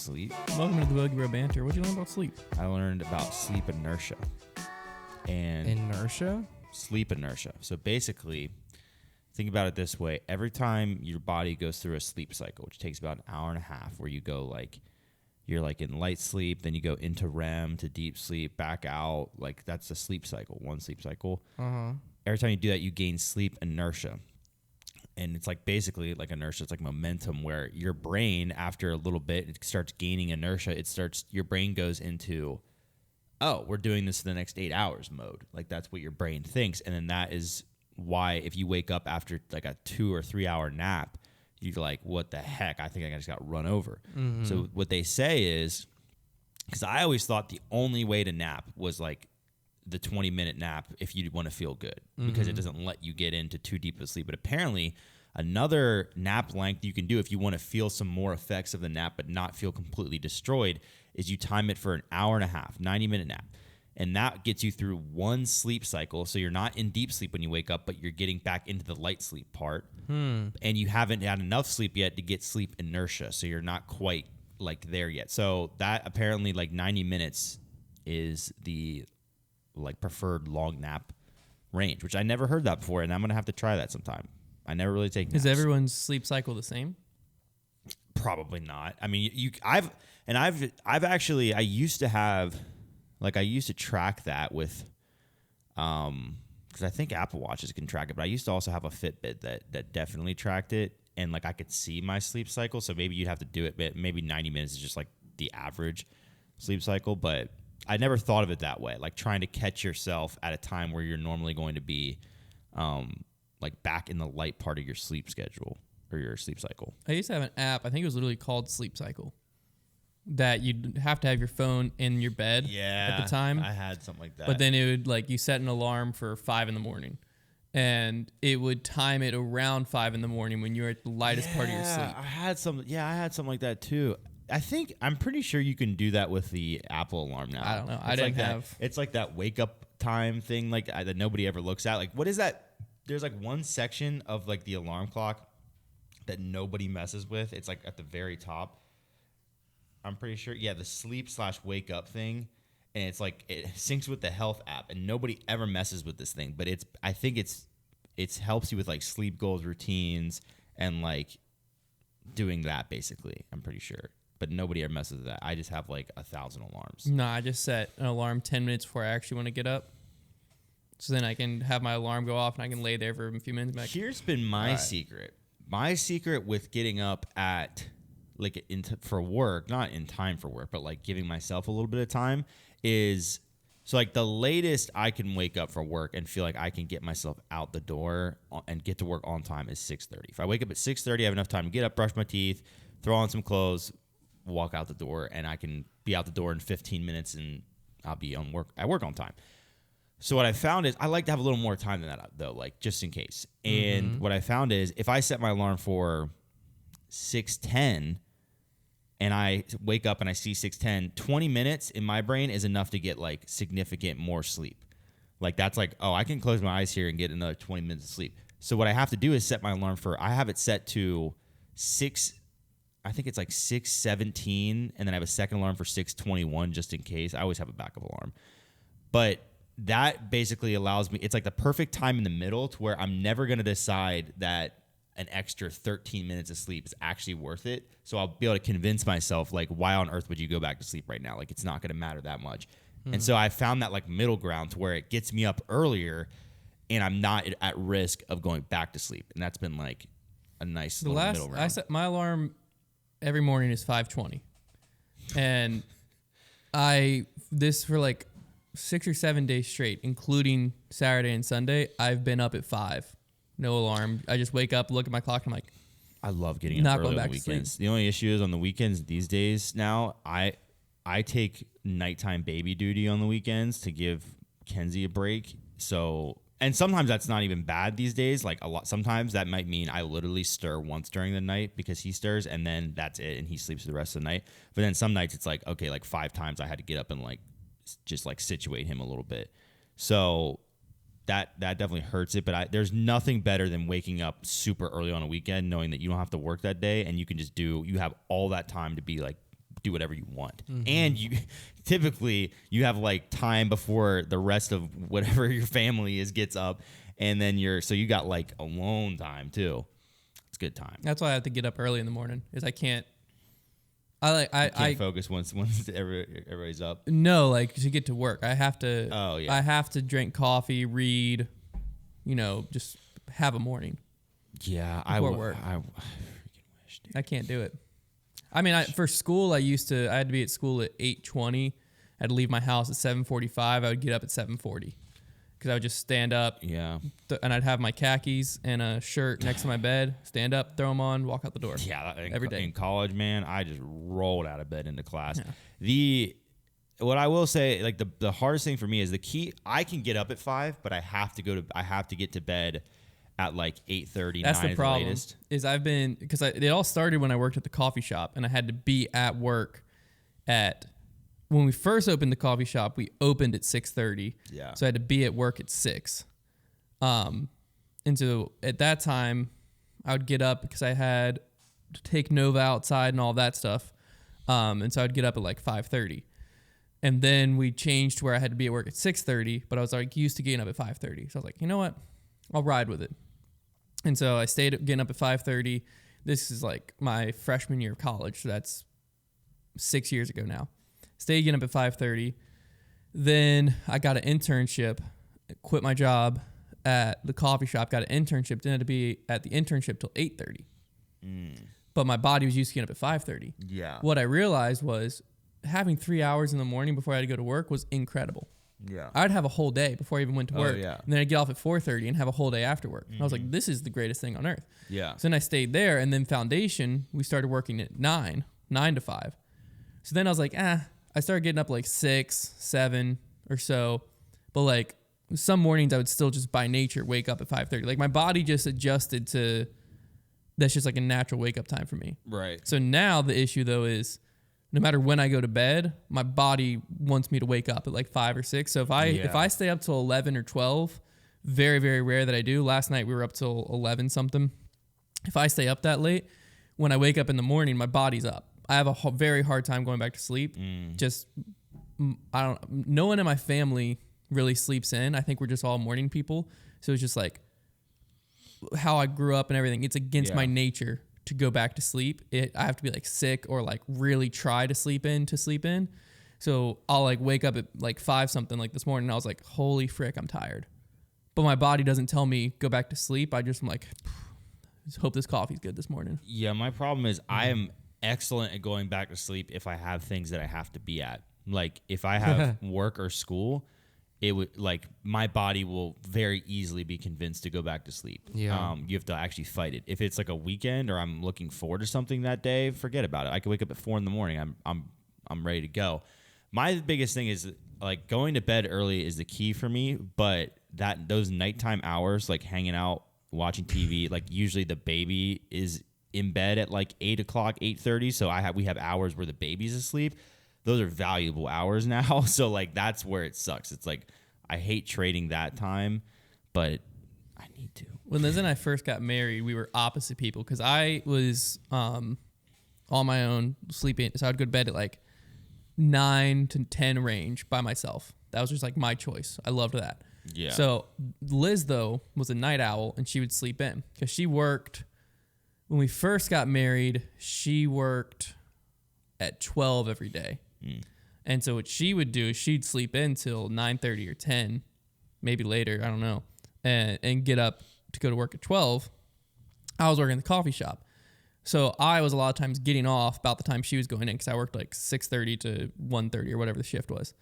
sleep. Welcome to the Bogey Banter. What did you learn about sleep? I learned about sleep inertia. And Inertia? sleep inertia. So basically, think about it this way. Every time your body goes through a sleep cycle, which takes about an hour and a half, where you go like, you're like in light sleep, then you go into REM to deep sleep, back out. Like that's a sleep cycle, one sleep cycle. Every time you do that, you gain sleep inertia. And it's like basically like inertia. It's like momentum where your brain, after a little bit, it starts gaining inertia. Your brain goes into, oh, we're doing this for the next 8 hours mode. Like that's what your brain thinks. And then that is why if you wake up after like a 2 or 3 hour nap, you're like, what the heck? I think I just got run over. Mm-hmm. So what they say is, because I always thought the only way to nap was like the 20-minute nap if you want to feel good, because it doesn't let you get into too deep of sleep. But apparently another nap length you can do if you want to feel some more effects of the nap but not feel completely destroyed is you time it for an hour and a half, 90-minute nap. And that gets you through one sleep cycle. So you're not in deep sleep when you wake up, but you're getting back into the light sleep part. And you haven't had enough sleep yet to get sleep inertia. So you're not quite like there yet. So that apparently like 90 minutes is the like preferred long nap range, which I never heard that before. And I'm going to have to try that sometime. I never really take naps. Is everyone's sleep cycle the same? Probably not. I mean, I used to track that with, because I think Apple Watches can track it, but I used to also have a Fitbit that definitely tracked it, and like I could see my sleep cycle. So maybe you'd have to do it, but maybe 90 minutes is just like the average sleep cycle. But I never thought of it that way, like trying to catch yourself at a time where you're normally going to be, like back in the light part of your sleep schedule or your sleep cycle. I used to have an app, I think it was literally called Sleep Cycle, that you'd have to have your phone in your bed at the time. I had something like that. But then it would like, you set an alarm for 5 a.m. and it would time it around 5 a.m. when you're at the lightest part of your sleep. I had something like that too. I'm pretty sure you can do that with the Apple alarm now. I don't know. It's like that wake up time thing that nobody ever looks at. Like, what is that? There's like one section of like the alarm clock that nobody messes with. It's like at the very top. I'm pretty sure. Yeah, the sleep/wake up thing. And it's like it syncs with the health app, and nobody ever messes with this thing. But I think it helps you with like sleep goals, routines, and like doing that basically. I'm pretty sure. But nobody ever messes with that. I just have like 1,000 alarms. No, I just set an alarm 10 minutes before I actually want to get up. So then I can have my alarm go off and I can lay there for a few minutes. Here's been my secret. My secret with getting up at like for work, not in time for work, but like giving myself a little bit of time is, so like the latest I can wake up for work and feel like I can get myself out the door and get to work on time is 6:30. If I wake up at 6:30, I have enough time to get up, brush my teeth, throw on some clothes, walk out the door, and I can be out the door in 15 minutes and I'll be at work on time. So what I found is I like to have a little more time than that though, like just in case. And what I found is if I set my alarm for 6:10 and I wake up and I see 6:10, 20 minutes in my brain is enough to get like significant more sleep. Like that's like, oh, I can close my eyes here and get another 20 minutes of sleep. So what I have to do is set my alarm I have it set to 6:17, and then I have a second alarm for 6:21 just in case. I always have a backup alarm. But that basically allows me, it's like the perfect time in the middle to where I'm never going to decide that an extra 13 minutes of sleep is actually worth it. So I'll be able to convince myself, like, why on earth would you go back to sleep right now? Like, it's not going to matter that much. And so I found that like middle ground to where it gets me up earlier and I'm not at risk of going back to sleep. And that's been like a nice middle ground. I set my alarm every morning is 5:20. And this for like 6 or 7 days straight, including Saturday and Sunday, I've been up at 5. No alarm. I just wake up, look at my clock, and I'm like, I love getting up early on the weekends. The only issue is on the weekends these days now, I take nighttime baby duty on the weekends to give Kenzie a break. So, and sometimes that's not even bad these days. Like sometimes that might mean I literally stir once during the night because he stirs, and then that's it, and he sleeps the rest of the night. But then some nights it's like, okay, like 5 times I had to get up and like just like situate him a little bit. So that definitely hurts it. But there's nothing better than waking up super early on a weekend knowing that you don't have to work that day and you can just you have all that time to be like do whatever you want. And you typically you have like time before the rest of whatever your family is gets up, and then so you got like alone time too. It's good time. That's why I have to get up early in the morning. Is I can't. I can't focus once everybody's up. No, like to get to work, I have to. Oh yeah. I have to drink coffee, read, just have a morning. Yeah, work. I freaking wish, dude. I can't do it. I mean, for school, I had to be at school at 8:20. I had to leave my house at 7:45. I would get up at 7:40 because I would just stand up. Yeah. And I'd have my khakis and a shirt next to my bed. Stand up, throw them on, walk out the door. Yeah, every day. In college, man, I just rolled out of bed into class. Yeah. What I will say, like the hardest thing for me is the key. I can get up at 5, but I have to get to bed at like 8:30. That's 9 the problem. The latest. Is because it all started when I worked at the coffee shop, and I had to be at work when we first opened the coffee shop. We opened at 6:30. Yeah. So I had to be at work at 6. And so at that time, I would get up because I had to take Nova outside and all that stuff. And so I'd get up at like 5:30. And then we changed to where I had to be at work at 6:30, but I was like used to getting up at 5:30. So I was like, you know what? I'll ride with it. And so I stayed getting up at 5:30. This is like my freshman year of college. So that's 6 years ago now. Stayed getting up at 5:30. Then I got an internship, quit my job at the coffee shop, got an internship, didn't have to be at the internship till 8:30. But my body was used to getting up at 5:30. Yeah. What I realized was having 3 hours in the morning before I had to go to work was incredible. Yeah. I'd have a whole day before I even went to work. Yeah. And then I'd get off at 4:30 and have a whole day after work. And I was like, this is the greatest thing on earth. Yeah. So then I stayed there, and then foundation, we started working at 9 to 5. So then I was like, I started getting up like 6, 7 or so. But like some mornings I would still just by nature wake up at 5:30. Like my body just adjusted to, that's just like a natural wake up time for me. Right. So now the issue though is no matter when I go to bed, my body wants me to wake up at like 5 or 6. So if I stay up till 11 or 12, very, very rare that I do. Last night we were up till 11 something. If I stay up that late, when I wake up in the morning, my body's up. I have a very hard time going back to sleep. No one in my family really sleeps in. I think we're just all morning people. So it's just like how I grew up and everything. It's against my nature to go back to sleep. I have to be like sick or like really try to sleep in. So I'll like wake up at like 5 something like this morning and I was like, holy frick, I'm tired. But my body doesn't tell me go back to sleep. I'm like, just hope this coffee's good this morning. Yeah, my problem is I am excellent at going back to sleep if I have things that I have to be at. Like if I have work or school, it would like my body will very easily be convinced to go back to sleep. Yeah. You have to actually fight it. If it's like a weekend or I'm looking forward to something that day, forget about it. I can wake up at 4 a.m. I'm ready to go. My biggest thing is like going to bed early is the key for me, but those nighttime hours, like hanging out, watching TV, like usually the baby is in bed at like 8 o'clock, 8:30. So we have hours where the baby's asleep. Those are valuable hours now. So like that's where it sucks. It's like I hate trading that time, but I need to. When Liz and I first got married, we were opposite people because I was on my own sleeping. So I'd go to bed at like 9 to 10 range by myself. That was just like my choice. I loved that. Yeah. So Liz though was a night owl and she would sleep in because she worked. When we first got married, she worked at 12 every day. And so what she would do is she'd sleep in till 9:30 or 10, maybe later, I don't know, and get up to go to work at 12. I was working in the coffee shop. So I was a lot of times getting off about the time she was going in because I worked like 6:30 to 1:30 or whatever the shift was.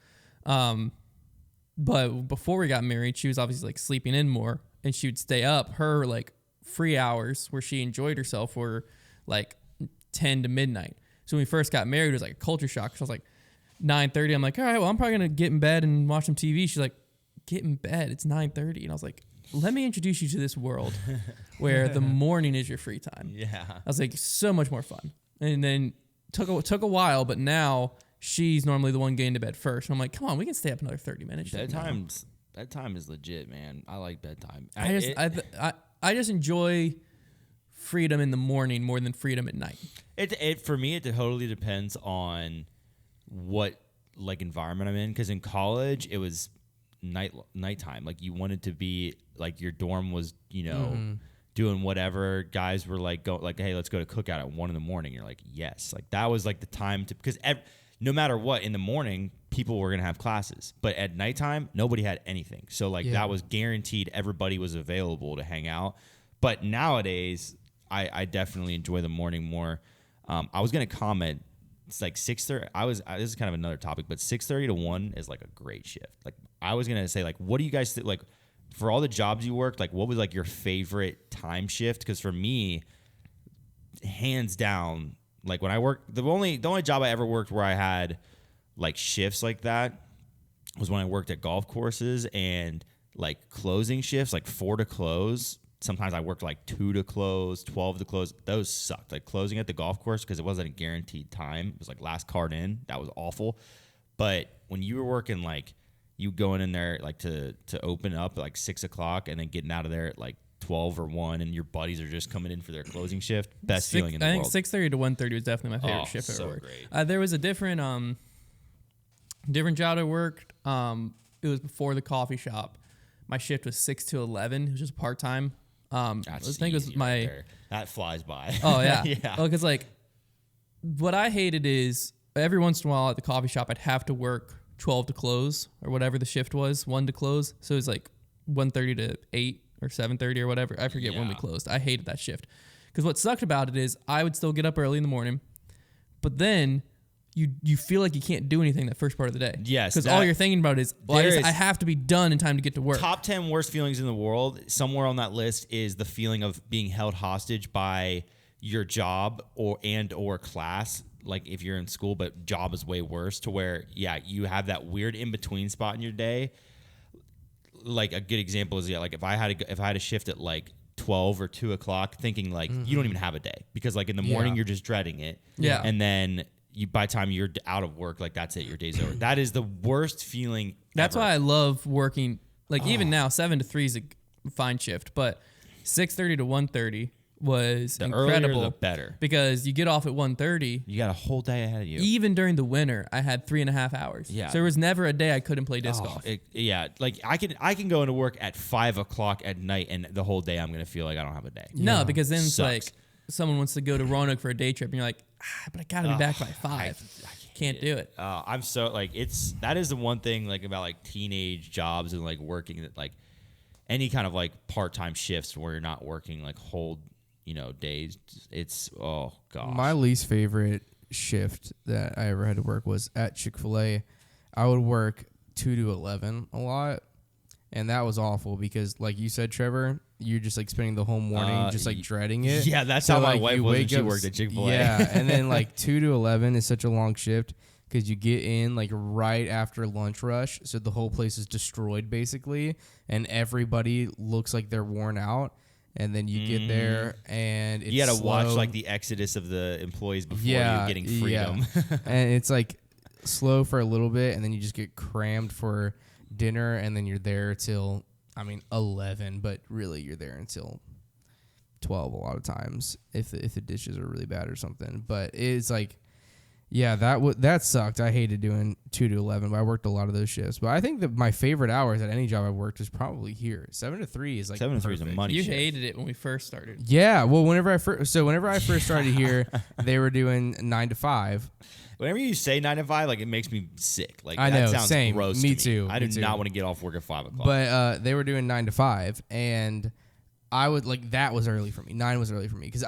But before we got married, she was obviously like sleeping in more and she would stay up. Her like free hours where she enjoyed herself were like 10 to midnight. So when we first got married, it was like a culture shock. So I was like 9:30. I'm like, all right, well, I'm probably going to get in bed and watch some TV. She's like, get in bed. It's 9:30. And I was like, let me introduce you to this world where the morning is your free time. Yeah. I was like, so much more fun. And then took a while, but now she's normally the one getting to bed first. And I'm like, come on, we can stay up another 30 minutes. Bedtime is legit, man. I like bedtime. I just enjoy freedom in the morning more than freedom at night. It for me, it totally depends on what like environment I'm in. Because in college, it was nighttime. Like you wanted to be like your dorm was, doing whatever. Guys were like hey, let's go to cookout at 1 a.m. You're like, yes, like that was like the time to, because no matter what, in the morning people were gonna have classes, but at nighttime nobody had anything. So like that was guaranteed. Everybody was available to hang out. But nowadays, I definitely enjoy the morning more. I was gonna comment. It's like 6:30. This is kind of another topic, but 6:30 to 1 is like a great shift. Like I was gonna say, like, what do you guys like for all the jobs you worked? Like, what was like your favorite time shift? Because for me, hands down, like when I worked, the only job I ever worked where I had like shifts like that was when I worked at golf courses and like closing shifts, like 4 to close. Sometimes I worked like 2 to close, 12 to close. Those sucked. Like closing at the golf course, because it wasn't a guaranteed time. It was like last card in. That was awful. But when you were working, like you going in there like to open up at like 6 o'clock and then getting out of there at like 12 or 1, and your buddies are just coming in for their closing shift. Best feeling in the world. I think 6:30 to 1:30 was definitely my favorite shift so ever. Great. There was a different job I worked. It was before the coffee shop. My shift was 6 to 11. It was just part time. I think it was my that flies by. Oh yeah, yeah. Well, because like what I hated is every once in a while at the coffee shop I'd have to work 12 to close or whatever the shift was, 1 to close. So it was like 1:30 to 8 or 7:30 or whatever. I forget when we closed. I hated that shift because what sucked about it is I would still get up early in the morning, but then you feel like you can't do anything that first part of the day. Yes. Because all you're thinking about is, I have to be done in time to get to work. Top 10 worst feelings in the world. Somewhere on that list is the feeling of being held hostage by your job or class. Like if you're in school, but job is way worse, to where, you have that weird in-between spot in your day. Like a good example is, like if I had a shift at like 12 or 2 o'clock, thinking like you don't even have a day, because like in the morning you're just dreading it. Yeah. And then by the time you're out of work, like that's it, your day's over. That is the worst feeling That's ever. why I love working. Like even now, 7 to 3 is a fine shift, but 6:30 to 1:30 was the incredible. earlier, the better. Because you get off at 1:30. You got a whole day ahead of you. Even during the winter, I had 3.5 hours. Yeah. So there was never a day I couldn't play disc golf. Like I can go into work at 5 o'clock at night, and the whole day I'm gonna feel like I don't have a day. No, because then it's Sucks. like someone wants to go to Roanoke for a day trip, and you're like, but I gotta be back by 5. I Can't do it. I'm so like that is the one thing like about like teenage jobs and like working, that like any kind of like part-time shifts where you're not working like whole days. It's oh gosh. My least favorite shift that I ever had to work was at Chick-fil-A. I would work 2 to 11 a lot, and that was awful because, like you said, Trevor, you're just like spending the whole morning just like dreading it. Yeah, that's how my wife was when she up, worked at Chick-fil-A. Yeah, and then like 2 to 11 is such a long shift because you get in like right after lunch rush, so the whole place is destroyed basically, and everybody looks like they're worn out. And then you get there, and it's you got to slow. watch like the exodus of the employees before you're getting freedom. Yeah. And it's like slow for a little bit, and then you just get crammed for dinner, and then you're there till 11, but really you're there until 12 a lot of times if the dishes are really bad or something. But it's like, yeah, that sucked. I hated doing 2 to 11, but I worked a lot of those shifts. But I think that my favorite hours at any job I worked was probably here. 7 to 3 is like 7 to 3 is a money You shift. hated it when we first started. Yeah, well, whenever I first started here, they were doing 9 to 5. Whenever you say 9 to 5, like it makes me sick. Like I that know, sounds same. gross Me to me. too. I Me do too. not want to get off work at 5 o'clock. But they were doing 9 to 5, and I would like that was early for me. 9 was early for me because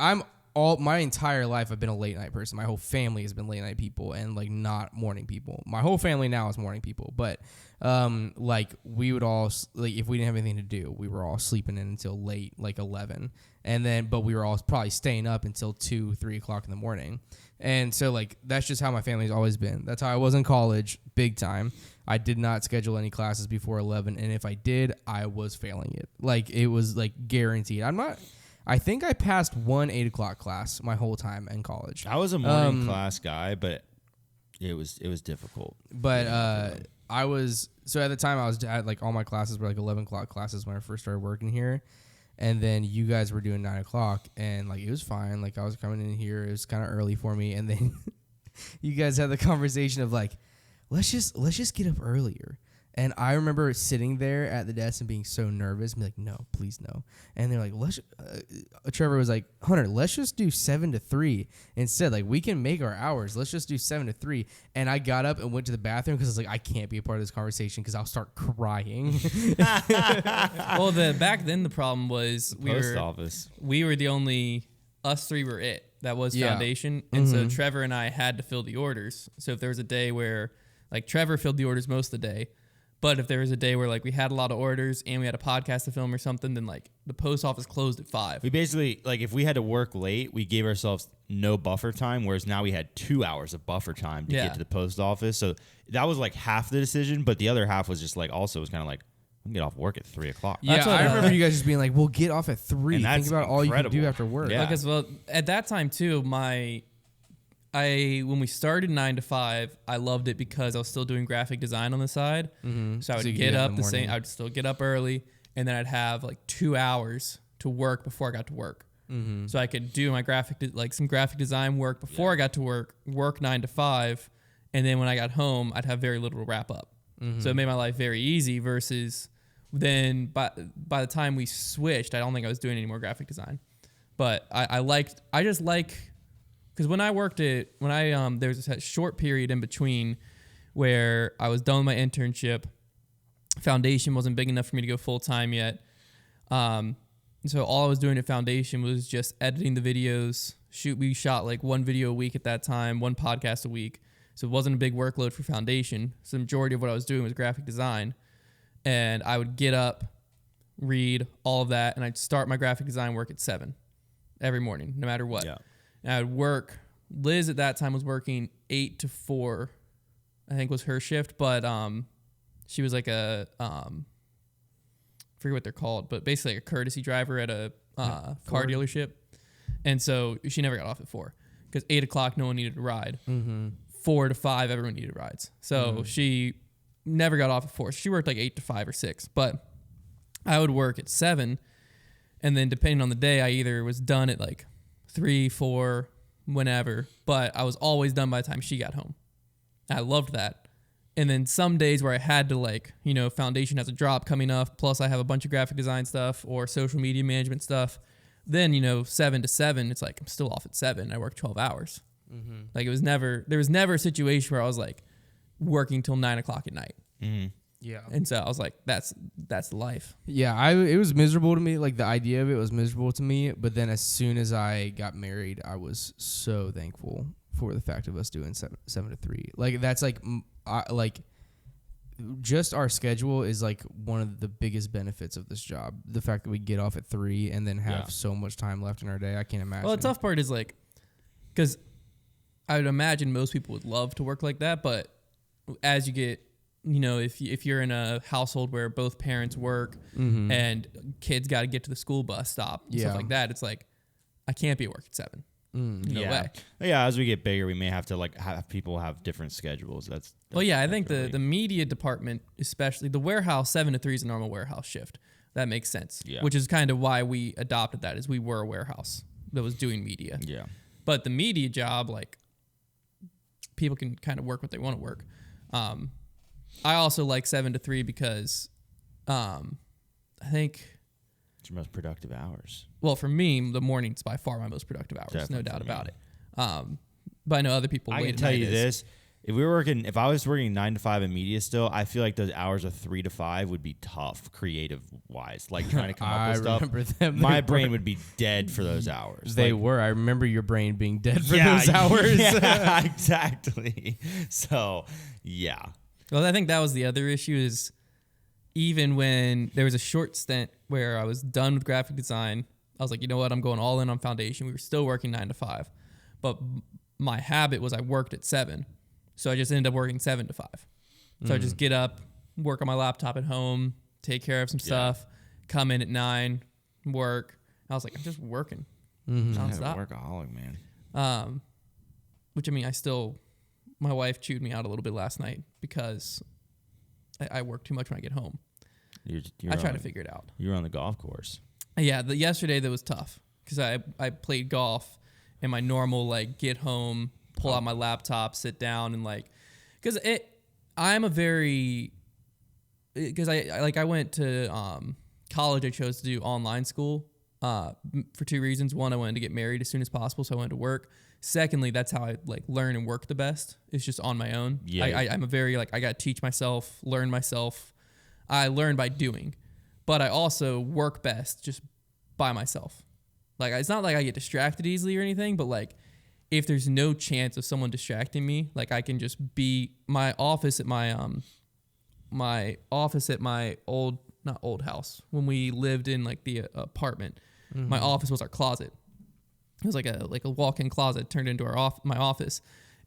my entire life I've been a late night person. My whole family has been late night people and like not morning people. My whole family now is morning people, but like we would all like if we didn't have anything to do, we were all sleeping in until late, like 11, and then but we were all probably staying up until 2-3 o'clock in the morning. And so like that's just how my family's always been. That's how I was in college, big time. I did not schedule any classes before 11, and if I did, I was failing it. Like it was like guaranteed. I think I passed one 8 o'clock class my whole time in college. I was a morning class guy, but it was difficult. But at the time I was at like all my classes were like 11 o'clock classes when I first started working here. And then you guys were doing 9 o'clock, and like it was fine. Like I was coming in here, it was kind of early for me, and then you guys had the conversation of like, let's just get up earlier. And I remember sitting there at the desk and being so nervous, and be like, no, please no. And they're like, Trevor was like, Hunter, let's just do 7 to 3 instead. Like we can make our hours. Let's just do 7 to 3. And I got up and went to the bathroom because I was like, I can't be a part of this conversation because I'll start crying. Well, back then the problem was Post office. we were the only, us three were it. That was Yeah. foundation. And so Trevor and I had to fill the orders. So if there was a day where like Trevor filled the orders most of the day, but if there was a day where like we had a lot of orders and we had a podcast to film or something, then like the post office closed at 5. We basically, like, if we had to work late, we gave ourselves no buffer time, whereas now we had 2 hours of buffer time to get to the post office. So that was like half the decision, but the other half was just like, also, it was kind of like, we can get off work at 3 o'clock. Yeah, That's what, I remember you guys just being like, "We'll get off at 3." And Think that's about all you can do incredible. after work. Yeah. Because well, at that time too, when we started 9 to 5, I loved it because I was still doing graphic design on the side. Mm-hmm. So I would get up I'd still get up early, and then I'd have like 2 hours to work before I got to work. Mm-hmm. So I could do my some graphic design work before I got to work 9 to 5, and then when I got home, I'd have very little to wrap up. Mm-hmm. So it made my life very easy. Versus then by the time we switched, I don't think I was doing any more graphic design, but I just like. Because when I there was a short period in between where I was done with my internship, foundation wasn't big enough for me to go full time yet. So all I was doing at foundation was just editing the videos. We shot like 1 video a week at that time, 1 podcast a week. So it wasn't a big workload for foundation. So the majority of what I was doing was graphic design. And I would get up, read all of that, and I'd start my graphic design work at 7 every morning, no matter what. Yeah. And I would work. Liz at that time was working 8 to 4, I think was her shift, but she was like a I forget what they're called, but basically like a courtesy driver at a car dealership, and so she never got off at 4 because 8 o'clock no one needed a ride. 4 to 5 everyone needed rides, so she never got off at 4. She worked like 8 to 5 or 6, but I would work at 7, and then depending on the day, I either was done at like 3, 4, whenever, but I was always done by the time she got home. I loved that. And then some days where I had to like, foundation has a drop coming up, plus I have a bunch of graphic design stuff or social media management stuff, then, 7 to 7, it's like I'm still off at 7. I work 12 hours. Mm-hmm. Like there was never a situation where I was like working till 9 o'clock at night. Mm-hmm. Yeah. And so I was like, that's the life. Yeah, it was miserable to me. Like the idea of it was miserable to me. But then as soon as I got married, I was so thankful for the fact of us doing 7 to 3. Like that's like just our schedule is like one of the biggest benefits of this job. The fact that we get off at 3 and then have so much time left in our day, I can't imagine. Well, the tough part is like, because I would imagine most people would love to work like that, but as you get, if you're in a household where both parents work and kids got to get to the school bus stop and stuff like that, it's like, I can't be at work at 7. No way. Yeah, as we get bigger, we may have to like have people have different schedules. That's well, yeah, I think the media department, especially the warehouse, 7 to 3 is a normal warehouse shift. That makes sense. Yeah. Which is kind of why we adopted that, is we were a warehouse that was doing media. Yeah. But the media job, like, people can kind of work what they want to work. I also like 7 to 3 because I think it's your most productive hours. Well, for me, the morning's by far my most productive hours, Definitely no doubt about it. But I know other people. I can tell you this: if I was working 9 to 5 in media still, I feel like those hours of 3 to 5 would be tough, creative wise. Like trying to come up with stuff. Remember them. My brain would be dead for those hours. They were. I remember your brain being dead for those hours. Yeah, exactly. So, yeah. Well, I think that was the other issue is even when there was a short stint where I was done with graphic design, I was like, you know what? I'm going all in on foundation. We were still working 9 to 5. But my habit was I worked at 7. So I just ended up working 7 to 5. So I just get up, work on my laptop at home, take care of some stuff, come in at 9, work. I was like, I'm just working nonstop. Workaholic, man. Which, I mean, my wife chewed me out a little bit last night because I work too much when I get home. I try to figure it out. You were on the golf course. Yeah, yesterday that was tough because I played golf and my normal like get home, pull out my laptop, sit down and like because I'm a very because I went to college. I chose to do online school for two reasons. One, I wanted to get married as soon as possible, so I went to work. Secondly, that's how I like learn and work the best. It's just on my own. Yeah, I'm a very like I got to teach myself, learn myself. I learn by doing, but I also work best just by myself. Like it's not like I get distracted easily or anything, but like if there's no chance of someone distracting me, like I can just be my office at my old not old house when we lived in like the apartment. Mm-hmm. My office was our closet. It was like a walk-in closet turned into my office,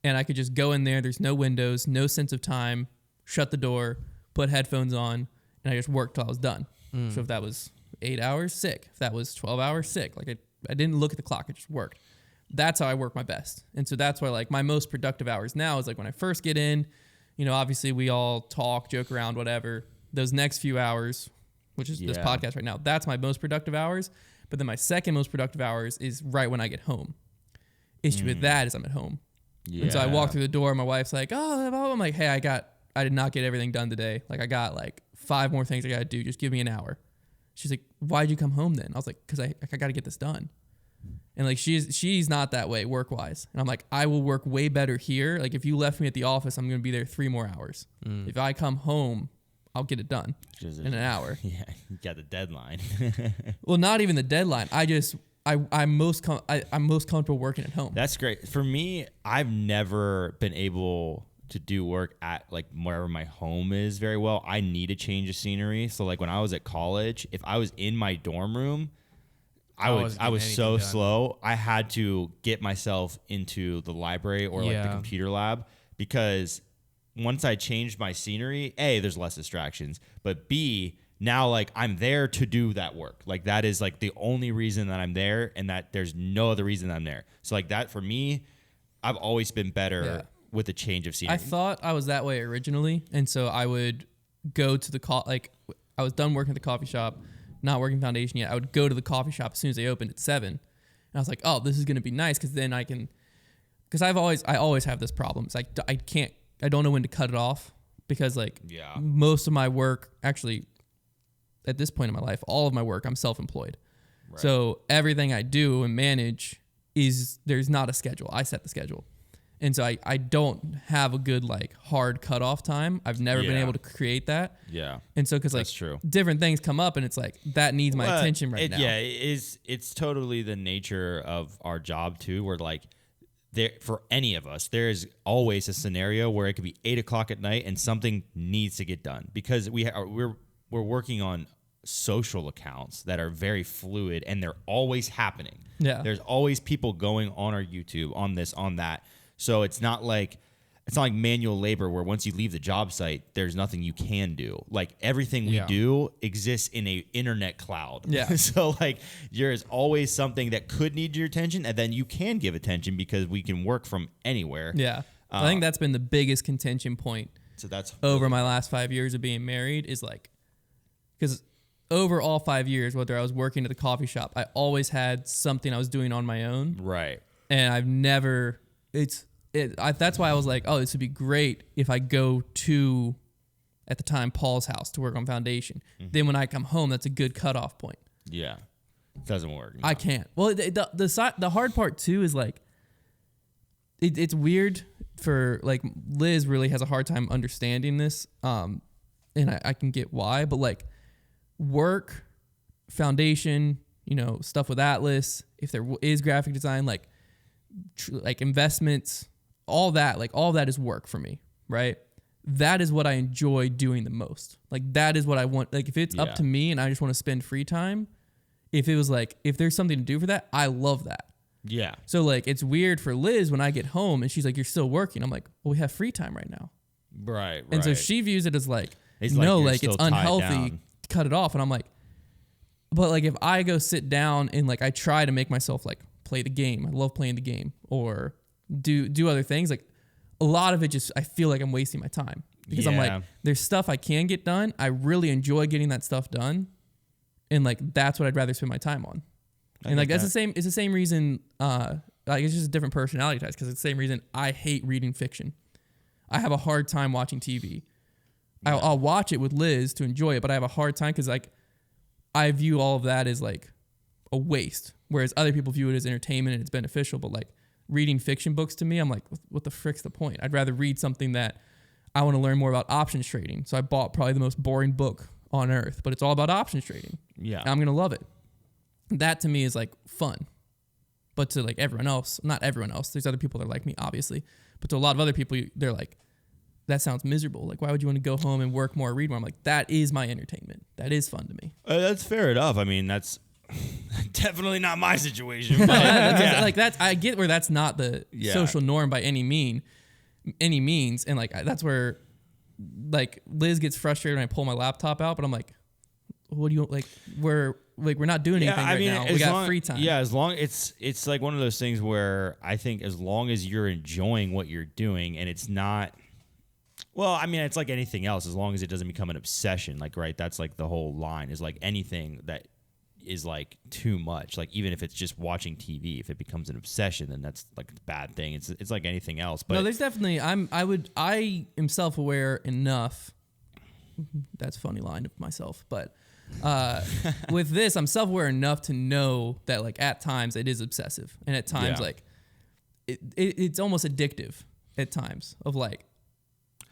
and I could just go in there. There's no windows, no sense of time. Shut the door, put headphones on, and I just worked till I was done. So if that was 8 hours, sick. If that was 12 hours, sick. Like I didn't look at the clock. I just worked. That's how I work my best. And so that's why like my most productive hours now is like when I first get in, you know, obviously we all talk, joke around, whatever. Those next few hours, which is this podcast right now, that's my most productive hours. But then my second most productive hours is right when I get home. Issue with that is I'm at home. Yeah. And so I walk through the door. My wife's like, oh, I'm like, hey, I did not get everything done today. Like I got like 5 more things I got to do. Just give me an hour. She's like, why'd you come home then? I was like, because I got to get this done. And like, she's not that way work-wise. And I'm like, I will work way better here. Like if you left me at the office, I'm going to be there 3 more hours. If I come home, I'll get it done in an hour. Yeah, you got the deadline. Well, not even the deadline. I'm most comfortable working at home. That's great. For me, I've never been able to do work at like wherever my home is very well. I need a change of scenery. So like when I was at college, if I was in my dorm room, I was so done. Slow. I had to get myself into the library or like the computer lab because once I changed my scenery, A, there's less distractions, but B, now like I'm there to do that work. Like that is like the only reason that I'm there and that there's no other reason I'm there. So like that for me, I've always been better with a change of scenery. I thought I was that way originally. And so I would go to I was done working at the coffee shop, not working foundation yet. I would go to the coffee shop as soon as they opened at 7. And I was like, oh, this is going to be nice. Cause then I always have this problem. It's like, I don't know when to cut it off because like most of my work, actually at this point in my life, all of my work, I'm self-employed. Right. So everything I do and manage there's not a schedule. I set the schedule. And so I don't have a good like hard cutoff time. I've never been able to create that. Yeah. And so because like different things come up and it's like that needs my attention right now. Yeah, it's totally the nature of our job too, where like for any of us, there is always a scenario where it could be 8 o'clock at night and something needs to get done because we're working on social accounts that are very fluid and they're always happening. Yeah. There's always people going on our YouTube, on this, on that. So it's not like manual labor where once you leave the job site, there's nothing you can do. Like everything we do exists in a internet cloud. Yeah. So like there's always something that could need your attention and then you can give attention because we can work from anywhere. Yeah. I think that's been the biggest contention point. So that's over my last 5 years of being married is like, because over all 5 years, whether I was working at the coffee shop, I always had something I was doing on my own. Right. And I've never, that's why I was like, oh, this would be great if I go to, at the time, Paul's house to work on foundation. Mm-hmm. Then when I come home, that's a good cutoff point. Yeah. It doesn't work. No. I can't. Well, the hard part too is like, it's weird for like Liz really has a hard time understanding this. And I can get why, but like work, foundation, stuff with Atlas, if there is graphic design, like investments, all that is work for me, right? That is what I enjoy doing the most. Like that is what I want. Like if it's up to me and I just want to spend free time, if it was like, if there's something to do for that, I love that. Yeah. So like it's weird for Liz when I get home and she's like, you're still working. I'm like, well, we have free time right now. Right. And so she views it as like, it's unhealthy, cut it off. And I'm like, but like if I go sit down and like I try to make myself like play the game, I love playing the game, or do other things, like a lot of it just I feel like I'm wasting my time because I'm like there's stuff I can get done. I really enjoy getting that stuff done, and like that's what I'd rather spend my time on. And like that's the same. It's the same reason. Like it's just a different personality type because it's the same reason I hate reading fiction. I have a hard time watching TV. Yeah. I'll watch it with Liz to enjoy it, but I have a hard time because like I view all of that as like a waste, whereas other people view it as entertainment and it's beneficial. But like reading fiction books to me, I'm like, what the frick's the point? I'd rather read something that I want to learn more about options trading. So I bought probably the most boring book on earth, but it's all about options trading. Yeah, and I'm gonna love it. That to me is like fun. But to like everyone else, not everyone else, there's other people that are like me, obviously. But to a lot of other people, they're like, that sounds miserable. Like, why would you want to go home and work more or read more? I'm like, that is my entertainment. That is fun to me. That's fair enough. I mean, that's definitely not my situation. But like that's I get where that's not the social norm by any means. And like that's where like Liz gets frustrated when I pull my laptop out, but I'm like, what do you like? We're not doing anything now. We got free time. Yeah, as long it's like one of those things where I think as long as you're enjoying what you're doing and it's not, well, I mean, it's like anything else. As long as it doesn't become an obsession, like right, that's like the whole line is like anything that is like too much. Like even if it's just watching TV, if it becomes an obsession, then that's like a bad thing. It's like anything else. But no, there's definitely I am self-aware enough. That's a funny line of myself, but. With this, I'm self-aware enough to know that like at times it is obsessive, and at times like it's almost addictive. At times of like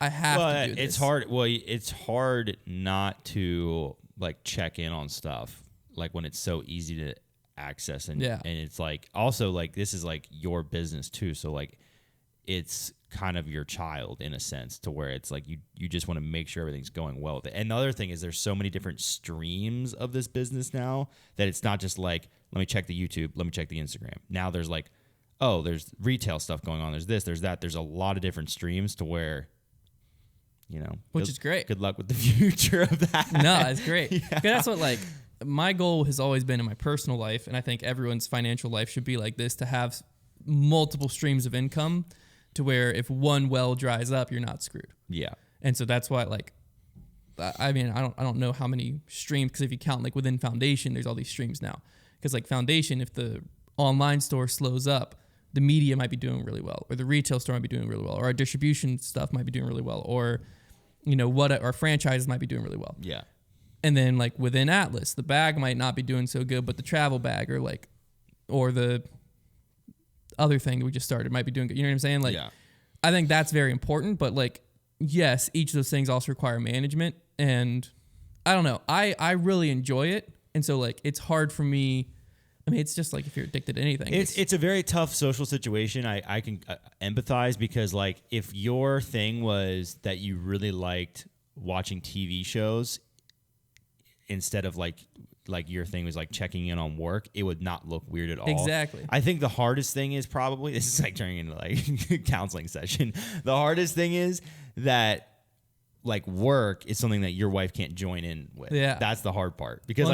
I have to do this. It's hard. Well, it's hard not to like check in on stuff like when it's so easy to access and it's like also like this is like your business too. So like it's kind of your child in a sense to where it's like you just want to make sure everything's going well with it. And the other thing is there's so many different streams of this business now that it's not just like, let me check the YouTube, let me check the Instagram. Now there's like, oh, there's retail stuff going on. There's this, there's that. There's a lot of different streams to where, you know, which is great. Good luck with the future of that. No, it's great. Yeah. That's what like my goal has always been in my personal life. And I think everyone's financial life should be like this, to have multiple streams of income to where if one well dries up, you're not screwed. Yeah. And so that's why like, I mean, I don't know how many streams, because if you count like within Foundation, there's all these streams now. Because like Foundation, if the online store slows up, the media might be doing really well, or the retail store might be doing really well, or our distribution stuff might be doing really well, or you know what, our franchises might be doing really well. Yeah. And then like within Atlas, the bag might not be doing so good, but the travel bag or the other thing that we just started might be doing good. You know what I'm saying? Like, I think that's very important, but like, yes, each of those things also require management, and I don't know. I really enjoy it, and so like it's hard for me. I mean, it's just like if you're addicted to anything. It's a very tough social situation. I can empathize, because like if your thing was that you really liked watching TV shows instead of like your thing was like checking in on work, it would not look weird at all. Exactly. I think the hardest thing is probably, this is like turning into like counseling session. The hardest thing is that like work is something that your wife can't join in with. Yeah. That's the hard part. Because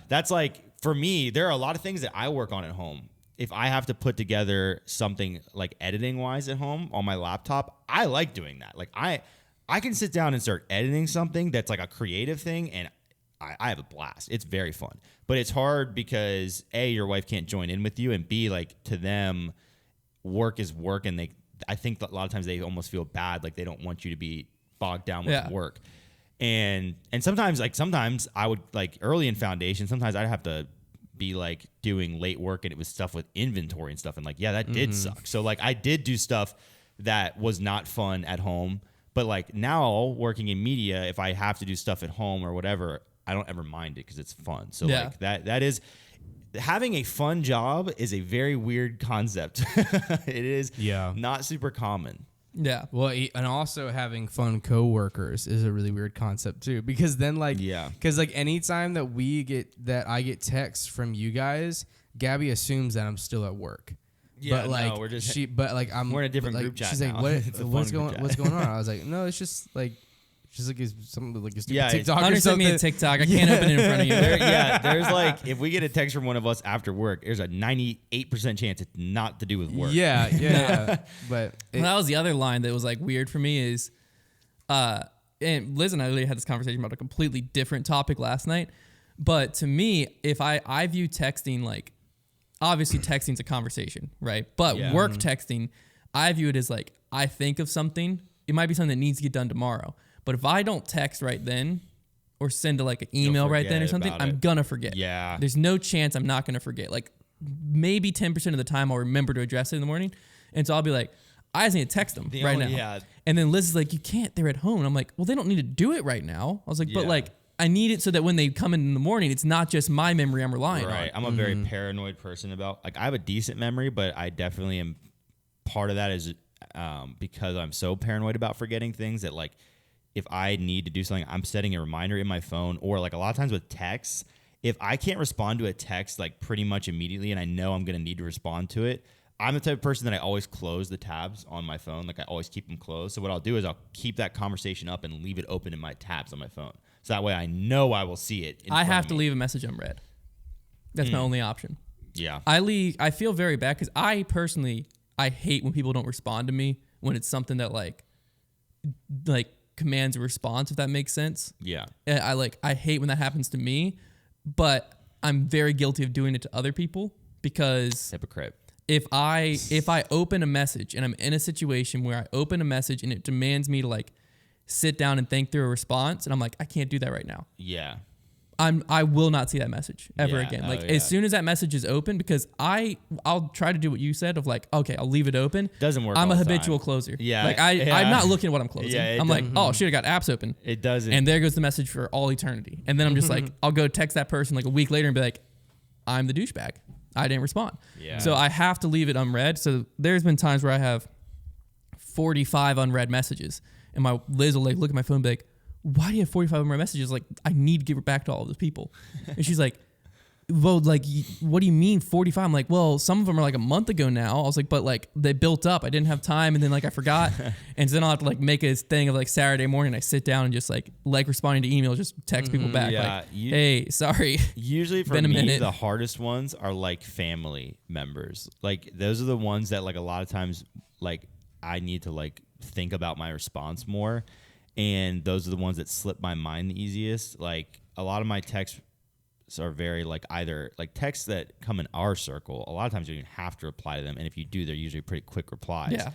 that's like, for me, there are a lot of things that I work on at home. If I have to put together something like editing wise at home on my laptop, I like doing that. Like I can sit down and start editing something that's like a creative thing, and I have a blast. It's very fun. But it's hard because A, your wife can't join in with you, and B, like to them, work is work, and I think that a lot of times they almost feel bad, like they don't want you to be bogged down with work. And sometimes I would like early in Foundation, sometimes I'd have to be like doing late work, and it was stuff with inventory and stuff, and like that did suck. So like I did do stuff that was not fun at home, but like now working in media, if I have to do stuff at home or whatever, I don't ever mind it because it's fun. So like that is, having a fun job is a very weird concept. It is not super common. Yeah. Well, and also having fun coworkers is a really weird concept too, because then like, because like anytime that I get texts from you guys, Gabby assumes that I'm still at work. Yeah, but like we're in a different group chat. She's like, what's going on? I was like, no, it's just like. She's like, is something like a stupid TikTok or something. Sent me a TikTok. I can't open it in front of you. There's like, if we get a text from one of us after work, there's a 98% chance it's not to do with work. Yeah. But that was the other line that was like weird for me is, and Liz and I literally had this conversation about a completely different topic last night. But to me, if I view texting like, obviously texting's a conversation, right? But work texting, I view it as like, I think of something. It might be something that needs to get done tomorrow. But if I don't text right then or send like an email right then or something, I'm going to forget. Yeah. There's no chance I'm not going to forget. Like maybe 10% of the time I'll remember to address it in the morning. And so I'll be like, I just need to text them right now. Yeah. And then Liz is like, you can't, they're at home. And I'm like, well, they don't need to do it right now. I was like, but like, I need it so that when they come in the morning, it's not just my memory I'm relying on. Right. I'm a very paranoid person about, like, I have a decent memory, but I definitely am, part of that is because I'm so paranoid about forgetting things that, like, if I need to do something, I'm setting a reminder in my phone, or like a lot of times with texts, if I can't respond to a text like pretty much immediately and I know I'm going to need to respond to it, I'm the type of person that I always close the tabs on my phone. Like I always keep them closed. So what I'll do is I'll keep that conversation up and leave it open in my tabs on my phone. So that way I know I will see it. I have to leave a message unread. That's my only option. Yeah. I feel very bad because I hate when people don't respond to me when it's something that like commands a response, if that makes sense. Yeah. I hate when that happens to me, but I'm very guilty of doing it to other people because Hypocrite. if I open a message and I'm in a situation where I open a message and it demands me to like sit down and think through a response, and I'm like, I can't do that right now. Yeah. I will not see that message ever Yeah. again. Like as soon as that message is open, because I'll try to do what you said of like, okay, I'll leave it open. Doesn't work. I'm all a the habitual time. closer. Yeah. Like I'm not looking at what I'm closing. Yeah, I'm like, oh shit, I got apps open. It doesn't. And there goes the message for all eternity. And then I'm just like, I'll go text that person like a week later and be like, I'm the douchebag. I didn't respond. Yeah. So I have to leave it unread. So there's been times where I have 45 unread messages, and my Liz will like look at my phone and be like, why do you have 45 unread messages? Like, I need to give it back to all of those people. And she's like, well, like, what do you mean 45? I'm like, well, some of them are like a month ago now. I was like, but like they built up. I didn't have time, and then like I forgot. And so then I'll have to like make a thing of like Saturday morning. I sit down and just like responding to emails, just text people back. Yeah, like, hey, sorry. Usually for Been a me, minute. the hardest ones are like family members. Like those are the ones that like a lot of times like I need to like think about my response more. And those are the ones that slip my mind the easiest. Like a lot of my texts are very like either like texts that come in our circle. A lot of times you don't even have to reply to them. And if you do, they're usually pretty quick replies. Yeah.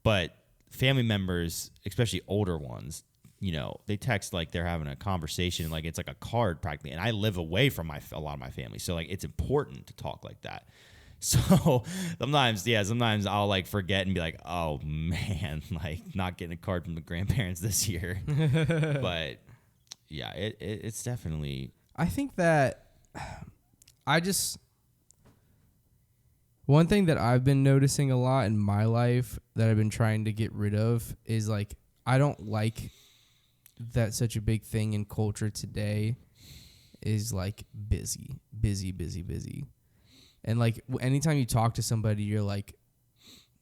But family members, especially older ones, you know, they text like they're having a conversation, like it's like a card practically. And I live away from a lot of my family. So like it's important to talk like that. So sometimes I'll like forget and be like, oh man, like not getting a card from the grandparents this year. But yeah, it's definitely. I think that one thing that I've been noticing a lot in my life that I've been trying to get rid of is like, I don't like that such a big thing in culture today is like busy. And like anytime you talk to somebody, you're like,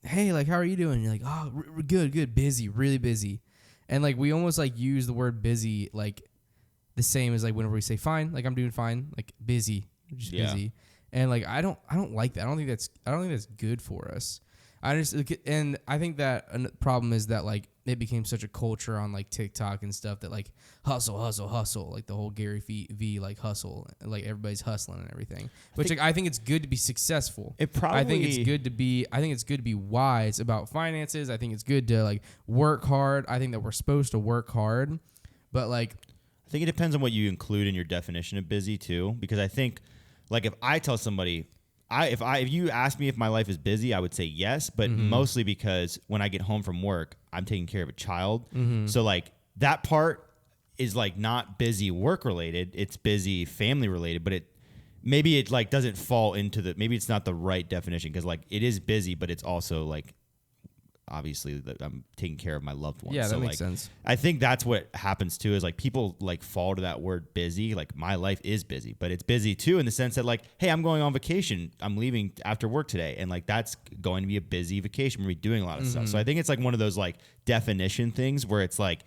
hey, like, how are you doing? And you're like, oh, good, busy, really busy. And like, we almost like use the word busy like the same as like whenever we say fine, like I'm doing fine, like busy, just busy. And like, I don't like that. I don't think that's good for us. I think that a problem is that like it became such a culture on like TikTok and stuff that like hustle, like the whole Gary V like hustle, like everybody's hustling and everything. Which like I think it's good to be successful. I think it's good to be wise about finances. I think it's good to like work hard. I think that we're supposed to work hard, but like I think it depends on what you include in your definition of busy too, because I think like if I tell somebody. If you ask me if my life is busy, I would say yes, but mostly because when I get home from work, I'm taking care of a child. So like that part is like not busy work related, it's busy family related, but maybe it like doesn't fall into maybe it's not the right definition because like it is busy, but it's also like obviously that I'm taking care of my loved ones. Yeah, so that makes like, sense. I think that's what happens too is like people like fall to that word busy. Like my life is busy, but it's busy too in the sense that like, hey, I'm going on vacation. I'm leaving after work today. And like that's going to be a busy vacation. We're doing a lot of stuff. So I think it's like one of those like definition things where it's like,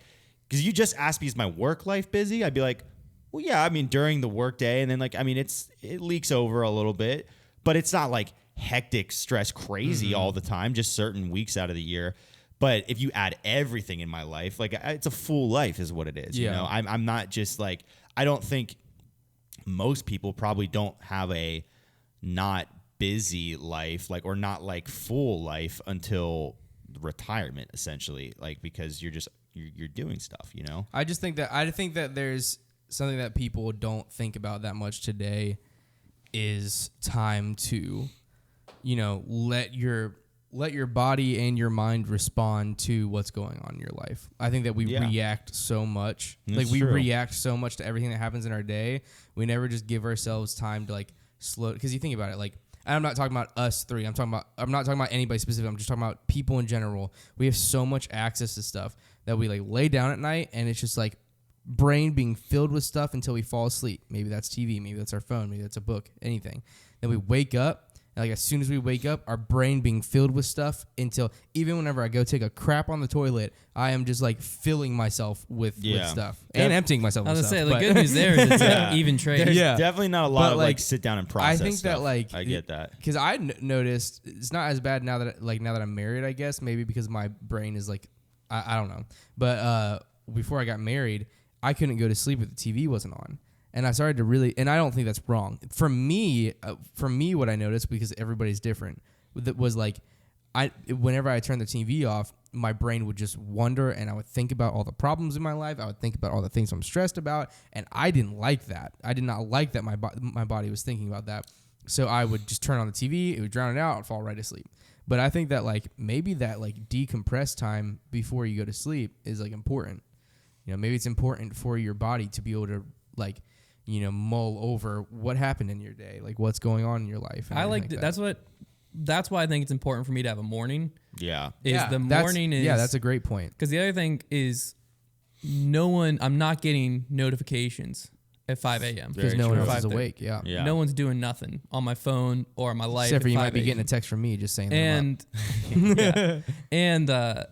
because you just asked me, is my work life busy? I'd be like, well, yeah, I mean, during the work day. And then like, I mean, it leaks over a little bit, but it's not like hectic, stress, crazy all the time, just certain weeks out of the year. But if you add everything in my life, like it's a full life is what it is. Yeah. You know, I'm not just like, I don't think most people probably don't have a not busy life, like, or not like full life until retirement, essentially, like, because you're doing stuff, you know. I think that there's something that people don't think about that much today is time to, let your body and your mind respond to what's going on in your life. I think that we react so much. That's we true. react so much to everything that happens in our day. We never just give ourselves time to like slow, because you think about it, like, and I'm not talking about us three. I'm not talking about anybody specific. I'm just talking about people in general. We have so much access to stuff that we like lay down at night and it's just like brain being filled with stuff until we fall asleep. Maybe that's TV, maybe that's our phone, maybe that's a book, anything. Then we wake up, and like as soon as we wake up, our brain being filled with stuff until even whenever I go take a crap on the toilet, I am just like filling myself with stuff and emptying myself with stuff. I was gonna say, the good news there is it's an even trade. There's definitely not a lot of like sit down and process. I think stuff. that like I get that, because I noticed it's not as bad now that I'm married. I guess maybe because my brain is like I don't know, but before I got married, I couldn't go to sleep if the TV wasn't on. And I started to really, and I don't think that's wrong. For me, what I noticed, because everybody's different, that was like, whenever I turned the TV off, my brain would just wander, and I would think about all the problems in my life. I would think about all the things I'm stressed about, and I didn't like that. I did not like that my body was thinking about that. So I would just turn on the TV, it would drown it out, I'd fall right asleep. But I think that like maybe that like decompress time before you go to sleep is like important. Maybe it's important for your body to be able to like, mull over what happened in your day, like what's going on in your life. I like that. That's why I think it's important for me to have a morning. Yeah. The morning is. Yeah, that's a great point. Because the other thing is I'm not getting notifications at 5 a.m. Because no one else is awake. Yeah. No one's doing nothing on my phone or my life. Except for you might be getting a text from me just saying that. And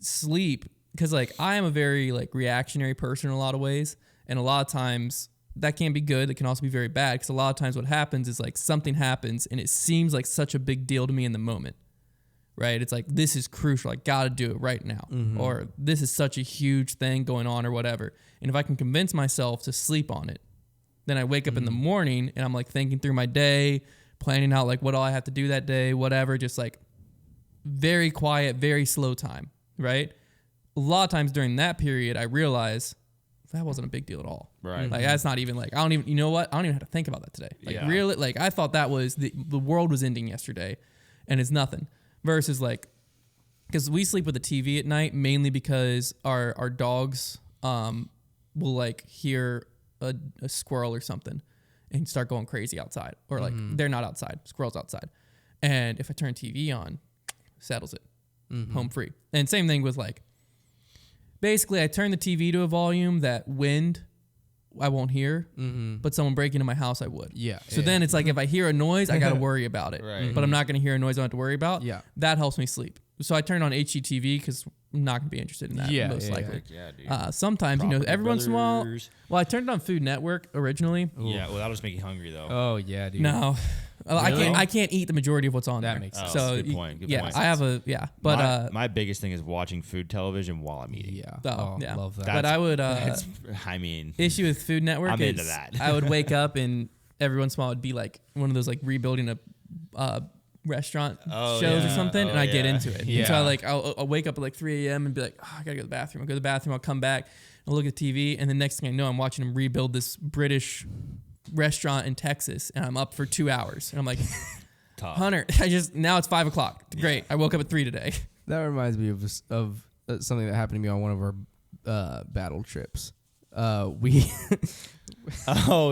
sleep. Because like I am a very like reactionary person in a lot of ways, and a lot of times that can be good. It can also be very bad, because a lot of times what happens is like something happens and it seems like such a big deal to me in the moment, right? It's like, this is crucial. I got to do it right now, or this is such a huge thing going on or whatever. And if I can convince myself to sleep on it, then I wake up in the morning and I'm like thinking through my day, planning out like what all I have to do that day, whatever, just like very quiet, very slow time, right? A lot of times during that period, I realize that wasn't a big deal at all. Right. Like that's not even like, I don't even have to think about that today. Like really, like I thought that was the world was ending yesterday and it's nothing. Versus like, because we sleep with the TV at night mainly because our dogs will like hear a squirrel or something and start going crazy outside, or like they're not outside, squirrel's outside. And if I turn TV on, settles it, home free. And same thing with like, basically, I turn the TV to a volume that wind I won't hear, but someone breaking into my house, I would. Yeah. So then it's like if I hear a noise, I got to worry about it. Right. But I'm not going to hear a noise I don't have to worry about. Yeah. That helps me sleep. So I turn on HGTV because I'm not going to be interested in that, most likely. Yeah, dude. Sometimes, Property every once in a while. Brothers. Well, I turned on Food Network originally. Yeah, well, that'll just make you hungry, though. Oh, yeah, dude. No. Really? I can't eat the majority of what's on That there. makes sense. So good point. Good point. I have but my biggest thing is watching food television while I'm eating. Yeah. yeah. Love that. But I would I mean, issue with Food Network. I'm into that. I would wake up and every once in a while it'd be like one of those like rebuilding a restaurant shows or something, and I get into it. Yeah. And so I'll wake up at like 3 a.m. and be like, I gotta go to the bathroom. I'll go to the bathroom. I'll come back. I'll look at TV, and the next thing I know, I'm watching them rebuild this British restaurant in Texas, and I'm up for 2 hours, and I'm like, tough. Hunter, now it's 5 o'clock. Great. I woke up at 3 today. That reminds me of something that happened to me on one of our battle trips. Oh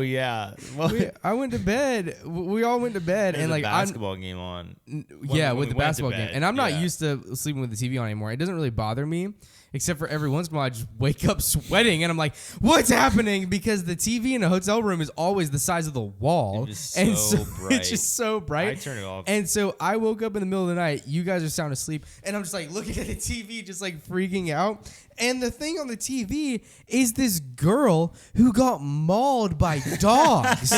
yeah. Well, I went to bed. We all went to bed, and like basketball game on. With the basketball game, and I'm not used to sleeping with the TV on anymore. It doesn't really bother me, except for every once in a while I just wake up sweating, and I'm like, "What's happening?" Because the TV in a hotel room is always the size of the wall, and so bright. It's just so bright. I turn it off, and so I woke up in the middle of the night. You guys are sound asleep, and I'm just like looking at the TV, just like freaking out. And the thing on the TV is this girl who got mauled by dogs.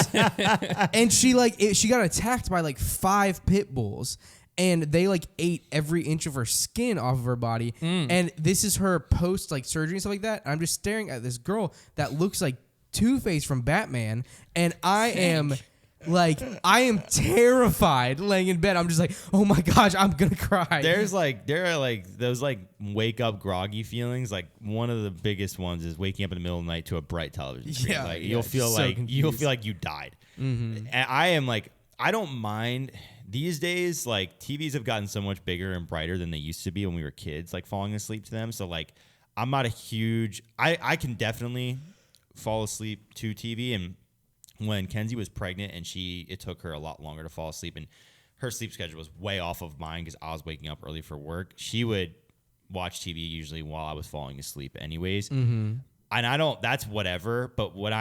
And she got attacked by like 5 pit bulls. And they like ate every inch of her skin off of her body. And this is her post like surgery and stuff like that. And I'm just staring at this girl that looks like Two-Face from Batman, and I am terrified laying in bed. I'm just like, oh my gosh, I'm gonna cry. There are like those like wake up groggy feelings. Like one of the biggest ones is waking up in the middle of the night to a bright television screen. Yeah, like yeah, you'll feel so like confused. you died. Mm-hmm. And I am like, I don't mind these days. Like TVs have gotten so much bigger and brighter than they used to be when we were kids. Like falling asleep to them. So like, I'm not a huge. I can definitely fall asleep to TV. And when Kenzie was pregnant and it took her a lot longer to fall asleep, and her sleep schedule was way off of mine because I was waking up early for work. She would watch TV usually while I was falling asleep anyways. Mm-hmm. And I don't, that's whatever. But what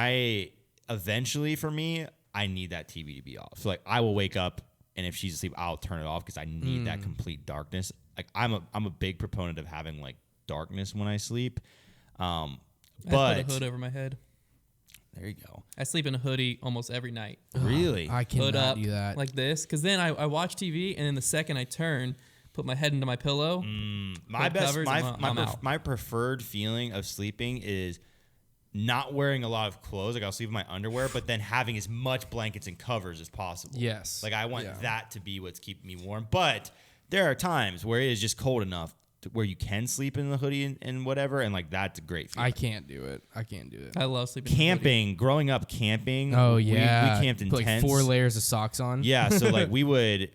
eventually for me, I need that TV to be off. So like I will wake up, and if she's asleep, I'll turn it off because I need that complete darkness. Like I'm a big proponent of having like darkness when I sleep. I But put a hood over my head. there you go. I sleep in a hoodie almost every night. Really? I Hood cannot up do that. like this, because then I watch TV, and then the second I turn, put my head into my pillow. My Hood best, covers, I'm out. my preferred feeling of sleeping is not wearing a lot of clothes. Like I'll sleep in my underwear, but then having as much blankets and covers as possible. Yes. Like I want Yeah. that to be what's keeping me warm. But there are times where it is just cold enough where you can sleep in the hoodie and whatever, and like that's a great feeling. I can't do it. I love sleeping in a hoodie. Camping, growing up camping. Oh yeah, we camped in put like tents. 4 layers of socks on. Yeah, so like we would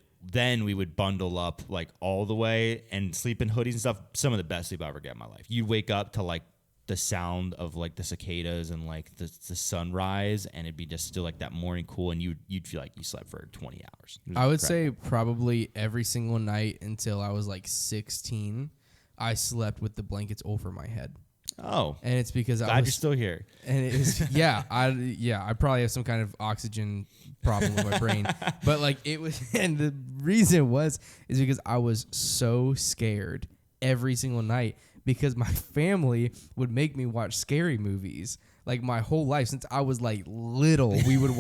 bundle up like all the way and sleep in hoodies and stuff. Some of the best sleep I ever get in my life. You'd wake up to like the sound of like the cicadas and like the sunrise, and it'd be just still like that morning cool, and you'd feel like you slept for 20 hours. I would say probably every single night until I was like 16, I slept with the blankets over my head. Oh, And it's because glad you're still here. And it was I probably have some kind of oxygen problem with my brain. But like it was, and the reason is because I was so scared every single night, because my family would make me watch scary movies. Like my whole life since I was like little, we would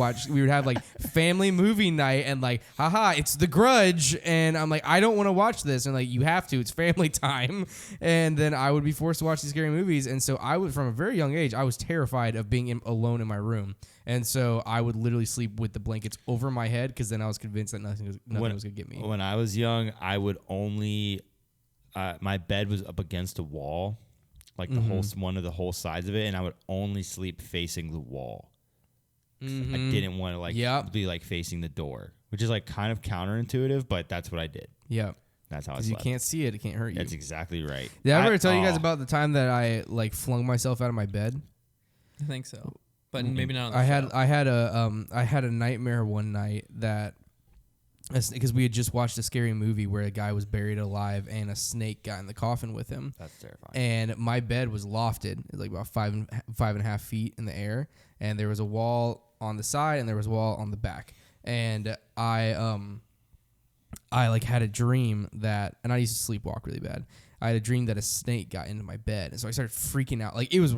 have like family movie night, and like, haha, it's The Grudge, and I'm like, I don't want to watch this, and like, you have to, it's family time, and then I would be forced to watch these scary movies, and so I would, from a very young age, I was terrified of being alone in my room, and so I would literally sleep with the blankets over my head, because then I was convinced that nothing was gonna get me. When I was young, I would only my bed was up against a wall. Like one of the whole sides of it, and I would only sleep facing the wall. I didn't want to be like facing the door, which is like kind of counterintuitive, but that's what I did. Yeah, that's how I slept. Because you can't see it can't hurt you. That's exactly right. Did I ever tell you guys about the time that I like flung myself out of my bed? I think so, but maybe not. On the I had a nightmare one night that. Because we had just watched a scary movie where a guy was buried alive and a snake got in the coffin with him. That's terrifying. And my bed was lofted. It was like about 5.5 feet in the air. And there was a wall on the side and there was a wall on the back. And I like had a dream that, and I used to sleepwalk really bad. I had a dream that a snake got into my bed, and so I started freaking out. Like it was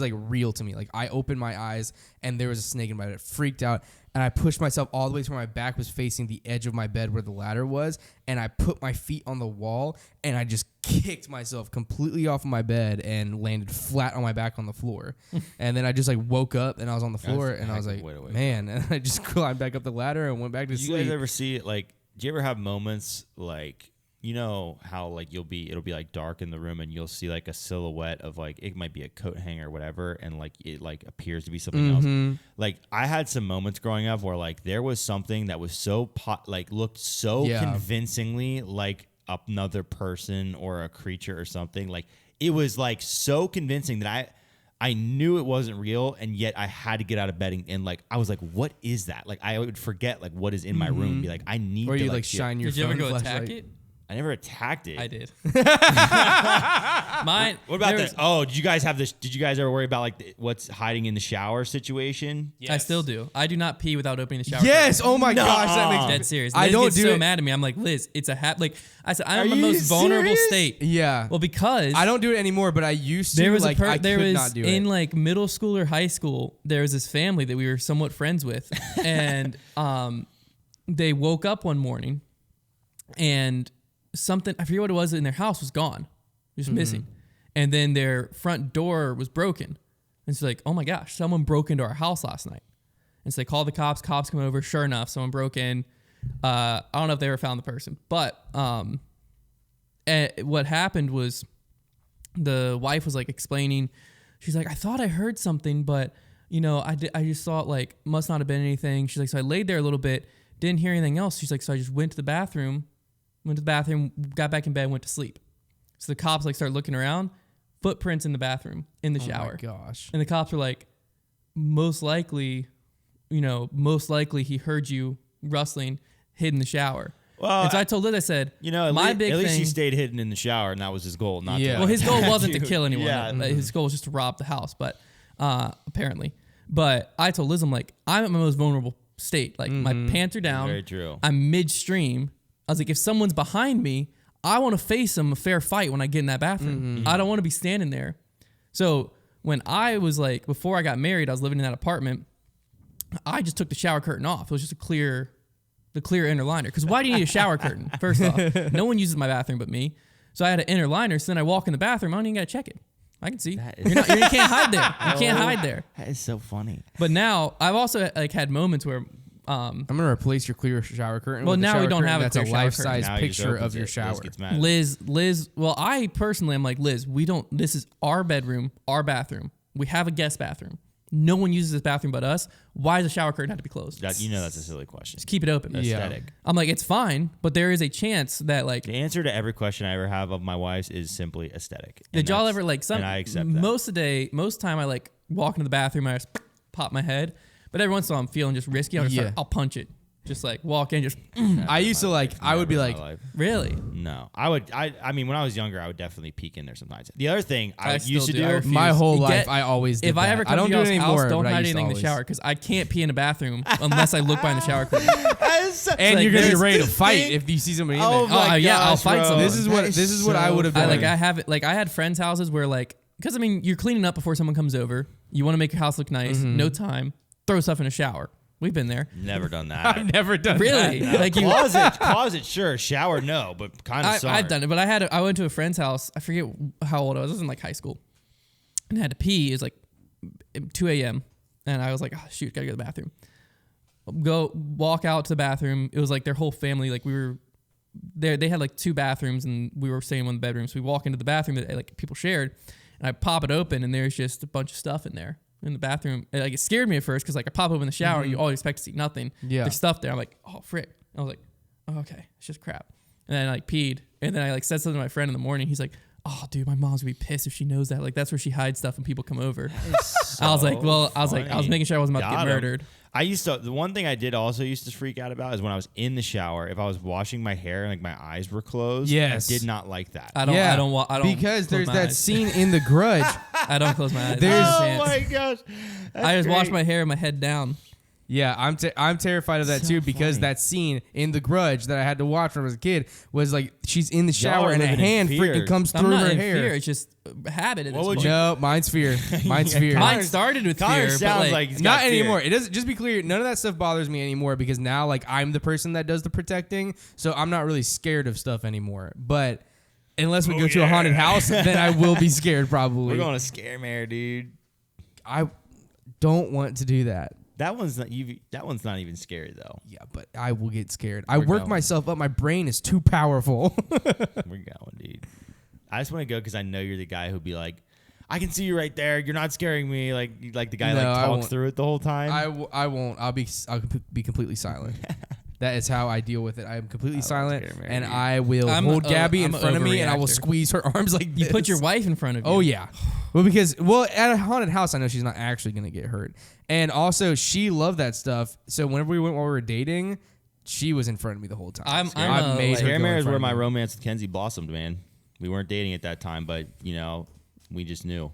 like real to me. Like I opened my eyes and there was a snake in my bed. I freaked out, and I pushed myself all the way to where my back was facing the edge of my bed where the ladder was, and I put my feet on the wall, and I just kicked myself completely off of my bed and landed flat on my back on the floor. And then I just like woke up and I was on the floor, and I was like, man, and I just climbed back up the ladder and went back to sleep. Do you guys ever see it? Like, do you ever have moments like, you know how like it'll be like dark in the room and you'll see like a silhouette of like, it might be a coat hanger or whatever, and like it like appears to be something else. Like I had some moments growing up where like there was something that was so looked so convincingly like another person or a creature or something. Like it was like so convincing that I knew it wasn't real, and yet I had to get out of bed and like I was like, what is that? Like I would forget like what is in my room and be like, I need or to you like shine your Did you ever go flashlight. attack it? I never attacked it. I did. Mine. What about this? Oh, did you guys have this? Did you guys ever worry about like what's hiding in the shower situation? Yes. I still do. I do not pee without opening the shower. Yes. Oh my gosh, that makes dead serious. I Liz don't gets do so it. mad at me. I'm like, Liz, it's a like I said, I'm Are in the you most vulnerable serious? state. Yeah. Well, because I don't do it anymore, but I used to. there was like, I there could was not do in it. like middle school or high school. There was this family that we were somewhat friends with, and they woke up one morning, and something, I forget what it was, in their house was gone, just missing. And then their front door was broken. And she's like, oh my gosh, someone broke into our house last night. And so they called the cops. Cops come over. Sure enough, someone broke in. I don't know if they ever found the person. But what happened was the wife was like explaining. She's like, I thought I heard something, but, you know, I just thought like must not have been anything. She's like, so I laid there a little bit, didn't hear anything else. She's like, so I just went to the bathroom, got back in bed, went to sleep. So the cops like start looking around, footprints in the bathroom, in the shower. Oh my gosh. And the cops are like, most likely he heard you rustling, hid in the shower. Well, and so I told Liz, I said, you know, at least he stayed hidden in the shower, and that was his goal. Not Yeah. to, well, his goal wasn't to kill anyone. Yeah. His goal was just to rob the house, but apparently. But I told Liz, I'm like, I'm at my most vulnerable state. Like, my pants are down. Very true. I'm midstream. I was like, if someone's behind me, I want to face them a fair fight when I get in that bathroom. I don't want to be standing there. So when I was like, before I got married, I was living in that apartment. I just took the shower curtain off. It was just the clear inner liner. Because why do you need a shower curtain? First off, no one uses my bathroom but me. So I had an inner liner. So then I walk in the bathroom. I don't even got to check it. I can see. You can't hide there. You can't hide there. That is so funny. But now I've also like had moments where I'm gonna replace your clear shower curtain. Well, with a now we shower don't curtain have a that's clear a shower life-size Now he just picture opens of your it. shower. Liz gets mad. Liz, well, I personally am like, Liz, this is our bedroom, our bathroom. We have a guest bathroom. No one uses this bathroom but us. Why does the shower curtain have to be closed? That's a silly question. Just keep it open. Yeah. Aesthetic. I'm like, it's fine, but there is a chance that like, The answer to every question I ever have of my wife's is simply aesthetic. did y'all ever like and I accept that. most time I like walk into the bathroom, I just pop my head, but every once in a while I'm feeling just risky. I'll punch it. Just like walk in, just I used to like. I would be like, really. No, I mean, when I was younger, I would definitely peek in there sometimes. The other thing I still used to do. I do, refuse. my whole You life, get- I always did If I that. ever I come don't to do y'all's it anymore. house, don't but I hide used to anything in the always. shower because I can't pee in the bathroom unless I look behind the shower curtain. And you're gonna be there's ready to this fight thing- if you see somebody in Oh there. my yeah, I'll gosh, fight bro. someone. This is what I would have done. I have it. Like I had friends' houses where like, because I mean, you're cleaning up before someone comes over. You want to make your house look nice. No time. Throw stuff in a shower. We've been there. Never done that. I've never done Really? that. Like you. Closet, sure. Shower, no, but kind of. I've done it, but I went to a friend's house. I forget how old I was. I was in like high school, and I had to pee. It was like 2 a.m. and I was like, oh shoot, gotta go to the bathroom. Walk out to the bathroom. It was like their whole family. Like we were there. They had like 2 bathrooms, and we were staying in one of the bedrooms. So we walk into the bathroom that like people shared, and I pop it open, and there's just a bunch of stuff in there. In the bathroom, like it scared me at first because like I pop open the shower, you always expect to see nothing. Yeah. There's stuff there. I'm like, oh frick. I was like, oh, okay, it's just crap. And then I like peed, and then I like said something to my friend in the morning. He's like, oh dude, my mom's gonna be pissed if she knows that. Like that's where she hides stuff when people come over. I was like, I was making sure I wasn't about to get murdered. The one thing I did also used to freak out about is when I was in the shower, if I was washing my hair and like my eyes were closed. Yes. I did not like that. I don't because close there's my that eyes. scene in The Grudge. I don't close my eyes. There's- Oh my gosh. I just wash my hair and my head down. Yeah, I'm terrified of that So too because funny. that scene in The Grudge that I had to watch when I was a kid was like she's in the shower are and a living in hand fear. freaking comes I'm through not her in hair. fear. It's just a habit at this What would point. you- No, mine's fear. Mine's fear. Mine started with Connor fear, but sounds like, like he's Not got fear. anymore. It doesn't. Just be clear. None of that stuff bothers me anymore because now, like, I'm the person that does the protecting, so I'm not really scared of stuff anymore. But unless we go to a haunted house, then I will be scared probably. We're going to Scaremare, dude. I don't want to do that. That one's not even scary though. Yeah, but I will get scared. I We're work going. myself up. My brain is too powerful. We're going, dude. I just want to go because I know you're the guy who'd be like, I can see you right there. You're not scaring me. Like the guy No, I talks won't. through it the whole time. I won't. I'll be completely silent. That is how I deal with it. I am completely silent, Scaremare, and dude. I will I'm hold a- Gabby I'm in a front of me, and I will overreactor. squeeze her arms like you this. put your wife in front of you. Oh yeah. Well, at a haunted house, I know she's not actually gonna get hurt, and also she loved that stuff. So whenever we went while we were dating, she was in front of me the whole time. I'm I a, made her go in Scaremare is front where of my me. romance with Kenzie blossomed, man. We weren't dating at that time, but we just knew.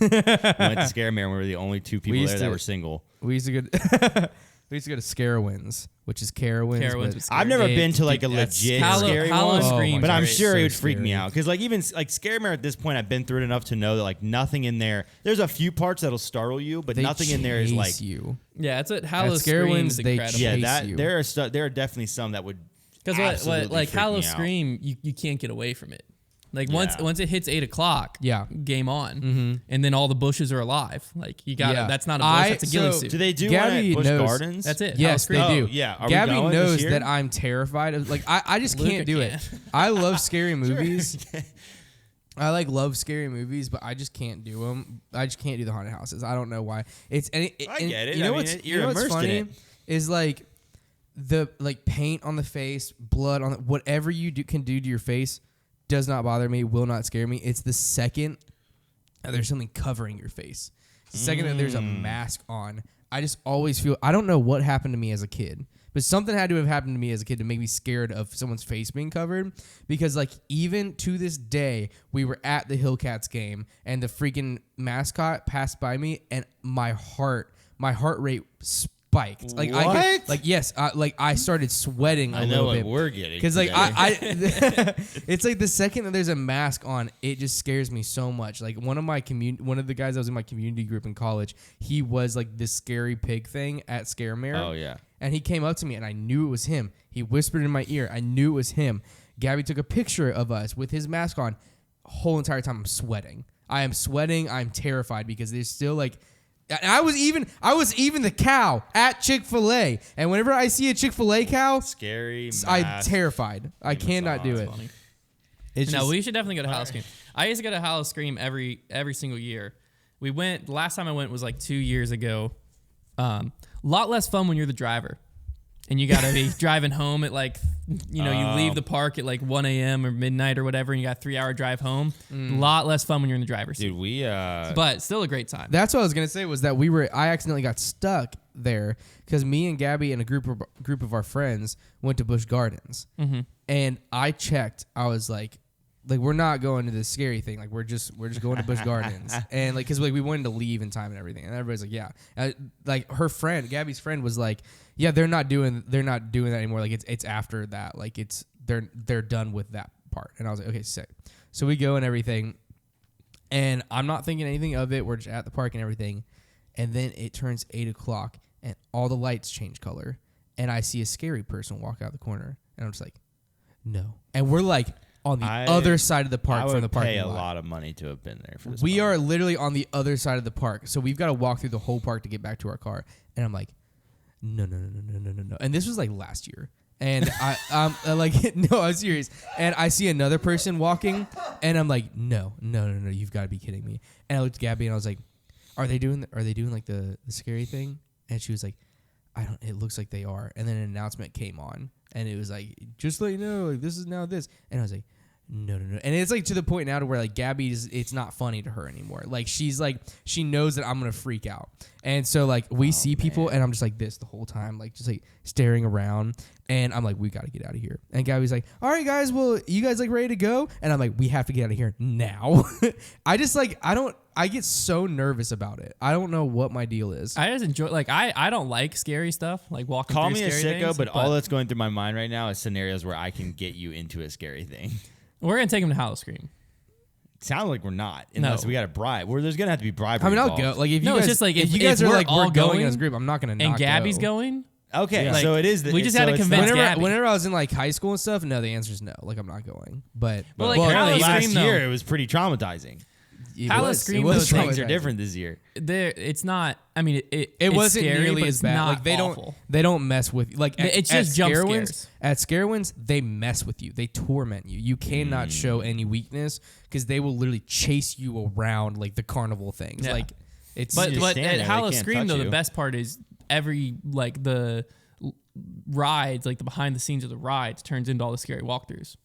We went to Scaremare, and we were the only 2 people used there to- that were single. We used to go. We used to go to Scarowinds, which is Carowinds. Carowinds but was scary. I've never It- been to like a that's legit Hallow- scary Hallow one, Scream but I'm is sure so it would freak me scary. out because like even like Scaremare at this point, I've been through it enough to know that like nothing in there. There's a few parts that'll startle you, but They nothing in there is chase like you. Yeah, it's what Hallow At Scream Scarowinds, is they incredible. yeah. chase That you. there are definitely some that would Because what absolutely like freak Hallow me out. Scream, you can't get away from it. Like once it hits 8 o'clock, game on, and then all the bushes are alive. Like you got that's not a bush, that's a ghillie suit. Do they do Gabby one at Busch knows, Gardens? That's it. Yes, they do. Yeah, are Gabby we going knows this year? that I'm terrified of. Like I just Luca can't do it. can't. I love scary movies. I love scary movies, but I just can't do them. I just can't do the haunted houses. I don't know why. I get it. You know I mean, you're what's immersed funny in it. is like the paint on the face, blood on whatever you can do to your face does not bother me. Will not scare me. It's the second that there's something covering your face. The second that there's a mask on, I just always feel. I don't know what happened to me as a kid. But something had to have happened to me as a kid to make me scared of someone's face being covered. Because, like, even to this day, we were at the Hillcats game, and the freaking mascot passed by me, and my heart rate spiked. Like, what? Yes, I started sweating a I know little what bit. we're getting. Because, like, today. it's like the second that there's a mask on, it just scares me so much. Like, one of the guys that was in my community group in college, he was, like, this scary pig thing at Scaremare. Oh, yeah. And he came up to me, and I knew it was him. He whispered in my ear. I knew it was him. Gabby took a picture of us with his mask on. Whole entire time, I'm sweating. I am sweating. I'm terrified because there's still like, and I was even the cow at Chick-fil-A. And whenever I see a Chick-fil-A cow, Scary. I'm terrified. I cannot do it. Funny. It's No, just, we should definitely go to Hall Scream. I used to go to Hall Scream every single year. We went. Last time I went was like 2 years ago. Lot less fun when you're the driver, and you gotta be driving home at like, you leave the park at like 1 a.m. or midnight or whatever, and you got a 3-hour drive home. Lot less fun when you're in the driver's seat. Dude, but still a great time. That's what I was gonna say was that I accidentally got stuck there because me and Gabby and a group of our friends went to Busch Gardens, and I checked. I was like we're not going to this scary thing. Like we're just going to Busch Gardens, and like because we wanted to leave in time and everything. And everybody's like, yeah. Like her friend, Gabby's friend, was like, yeah, they're not doing that anymore. Like it's after that. Like they're done with that part. And I was like, okay, sick. So we go and everything, and I'm not thinking anything of it. We're just at the park and everything, and then it turns 8 o'clock, and all the lights change color, and I see a scary person walk out the corner, and I'm just like, no. And we're like on the other side of the park from the parking lot. I would pay a lot of money to have been there for this. We are literally on the other side of the park, so we've got to walk through the whole park to get back to our car. And I'm like, no. And this was like last year, and I'm like, no, I'm serious. And I see another person walking, and I'm like, no, you've got to be kidding me. And I looked at Gabby, and I was like, are they doing like the scary thing? And she was like, it looks like they are. And then an announcement came on, and it was like, just let you know, like this is now this. And I was like, no. And it's like to the point now to where like it's not funny to her anymore. Like she's like, she knows that I'm gonna freak out. And so like we see people, and I'm just like this the whole time, like just like staring around. And I'm like, we got to get out of here. And Gabby's like, all right, guys, well, you guys like ready to go? And I'm like, we have to get out of here now. I get so nervous about it. I don't know what my deal is. I just enjoy, like, I don't like scary stuff, like walking Call through me a scary sicko, things, but all that's going through my mind right now is scenarios where I can get you into a scary thing. We're going to take him to Hall Scream. Sounds like we're not, unless we got a bribe. There's gonna have to be bribery. I mean, I'll involved. go. Like if you No, guys, it's just like if you guys are like all we're going as a group, I'm not gonna. And not Gabby's go. going. Okay, Yeah. so it is. We just had to convince Gabby. Whenever I was in like high school and stuff, no, the answer is no. Like I'm not going. But Well, like, apparently Hall last Scream, year though. it was pretty traumatizing. Hall Scream, Those though, things are different this year. It's not. I mean, it it's wasn't scary, nearly but as it's bad. not Like awful. they don't mess with you. Like It's just jump Scarewinds. scares. At Scarewinds, they mess with you. They torment you. You cannot show any weakness because they will literally chase you around like the carnival things. Yeah. Like it's But stand at there, they Hall can't Scream touch though, you. the best part is every like the rides, like the behind the scenes of the rides, turns into all the scary walkthroughs.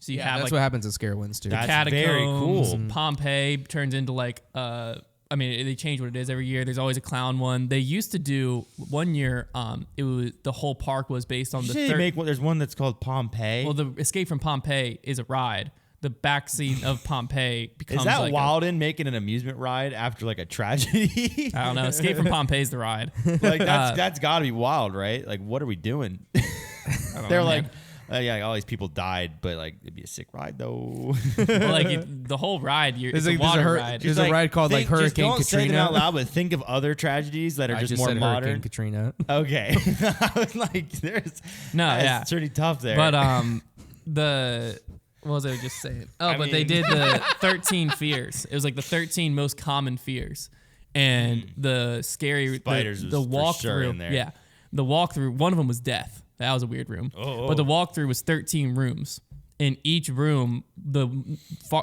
So you have that's like what happens at Scarewinds too. That's catacombs. very cool. Pompeii turns into like I mean, they change what it is every year. There's always a clown one. They used to do one year. It was the whole park was based on the third. There's one that's called Pompeii. Well, the Escape from Pompeii is a ride. The backseat of Pompeii becomes Is that like Wilden making an amusement ride after like a tragedy? I don't know. Escape from Pompeii is the ride. Like that's got to be wild, right? Like what are we doing? They're like, yeah, all these people died, but like it'd be a sick ride though. Well, like the whole ride, it's a water ride. There's a ride called like Hurricane just don't Katrina. say them out loud, but think of other tragedies that are I just more said modern. Hurricane Katrina. Okay, I was like, there's No, yeah. it's pretty tough there. But the What was I just saying? Oh, I but they mean- did the 13 fears. It was like the 13 most common fears. And the scary Spiders the was for walkthrough. sure in there. Yeah. The walkthrough, one of them was death. That was a weird room. Oh. But the walkthrough was 13 rooms. In each room, the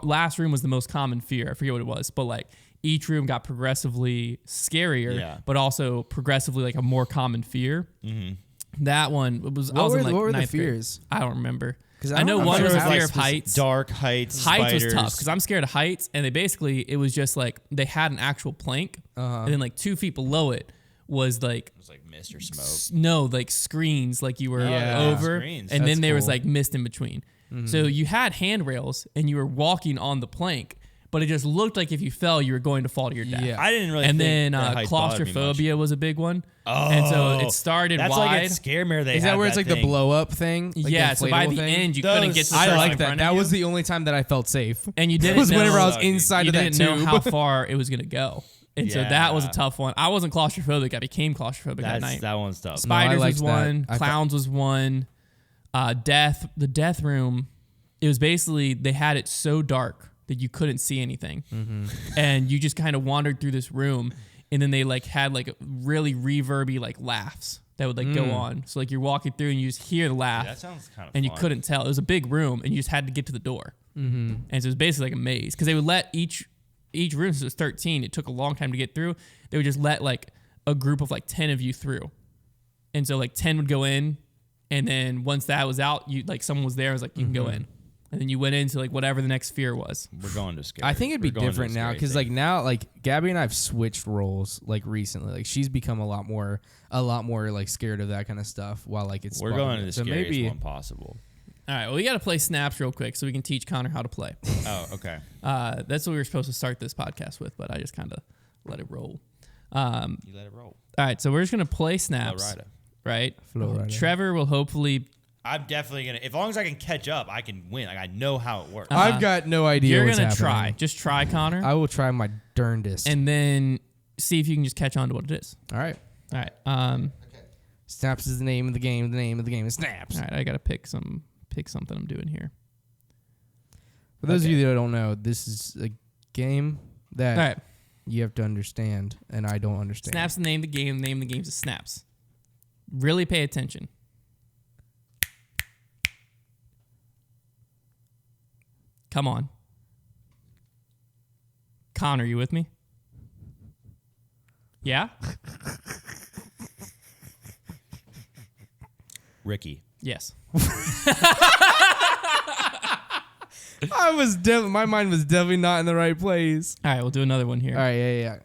last room was the most common fear. I forget what it was, but like each room got progressively scarier, Yeah. but also progressively like a more common fear. Mm-hmm. That one was. I was in like what were the ninth grade. fears? I don't remember. 'Cause I know I'm one sure was it a was, fear like, of heights. Dark heights. Heights spiders. was tough because I'm scared of heights, and it was just like they had an actual plank, and then like 2 feet below it was like It was like mist or smoke. no, like screens, like you were Yeah. over, Screens. and That's then there was cool. like mist in between. So you had handrails, and you were walking on the plank, but it just looked like if you fell, you were going to fall to your death. Yeah. I didn't really. And think then the heights bothered me much. claustrophobia was a big one. Oh, And so it started that's wide. like at Scaremare. They Is that have where it's like the thing. blow up thing? Like Yeah, the so by inflatable the thing? end, you couldn't get to the I person like in that. front That of was you, the only time that I felt safe. and you didn't was know, whenever I was Suck, inside you of that didn't know tube. how far it was going to go. And so that was a Yeah. tough one. I wasn't claustrophobic. I became claustrophobic that night. That one's tough. Spiders liked was that. one. I Clowns was one. The death room. It was basically they had it so dark that you couldn't see anything, and you just kind of wandered through this room, and then they like had like really reverby like laughs that would like go on. So like you're walking through and you just hear the laugh, That sounds kind of. and you fun. couldn't tell. It was a big room, and you just had to get to the door. And so it was basically like a maze because they would let each room, since it was 13, it took a long time to get through. They would just let like a group of like 10 of you through, and so like 10 would go in, and then once that was out, you like someone was there, was like you can go in, and then you went into like whatever the next fear was. We're going to scary. I think it'd be We're going to different a now scary because thing. like now like Gabby and I've switched roles like recently. Like she's become a lot more like scared of that kind of stuff. While like it's we're going to the so scariest maybe one possible. All right, well, we got to play snaps real quick so we can teach Konner how to play. Oh, okay. That's what we were supposed to start this podcast with, but I just kind of let it roll. You let it roll. All right, so we're just gonna play snaps, Florida. right? Florida. Trevor will hopefully. I'm definitely gonna. As long as I can catch up, I can win. Like I know how it works. I've got no idea. You're what's gonna happening. try. Just try, Konner, I will try my darndest. and then see if you can just catch on to what it is. All right. All right. Snaps is the name of the game. The name of the game is Snaps. All right. I gotta pick something I'm doing here. For those of you that don't know, this is a game that All right. you have to understand, and I don't understand. Snaps the name of the game. The name of the game is Snaps. Really pay attention. Come on. Konner, you with me? Yeah? Ricky. Yes. I was my mind was definitely not in the right place. All right, we'll do another one here. All right, yeah.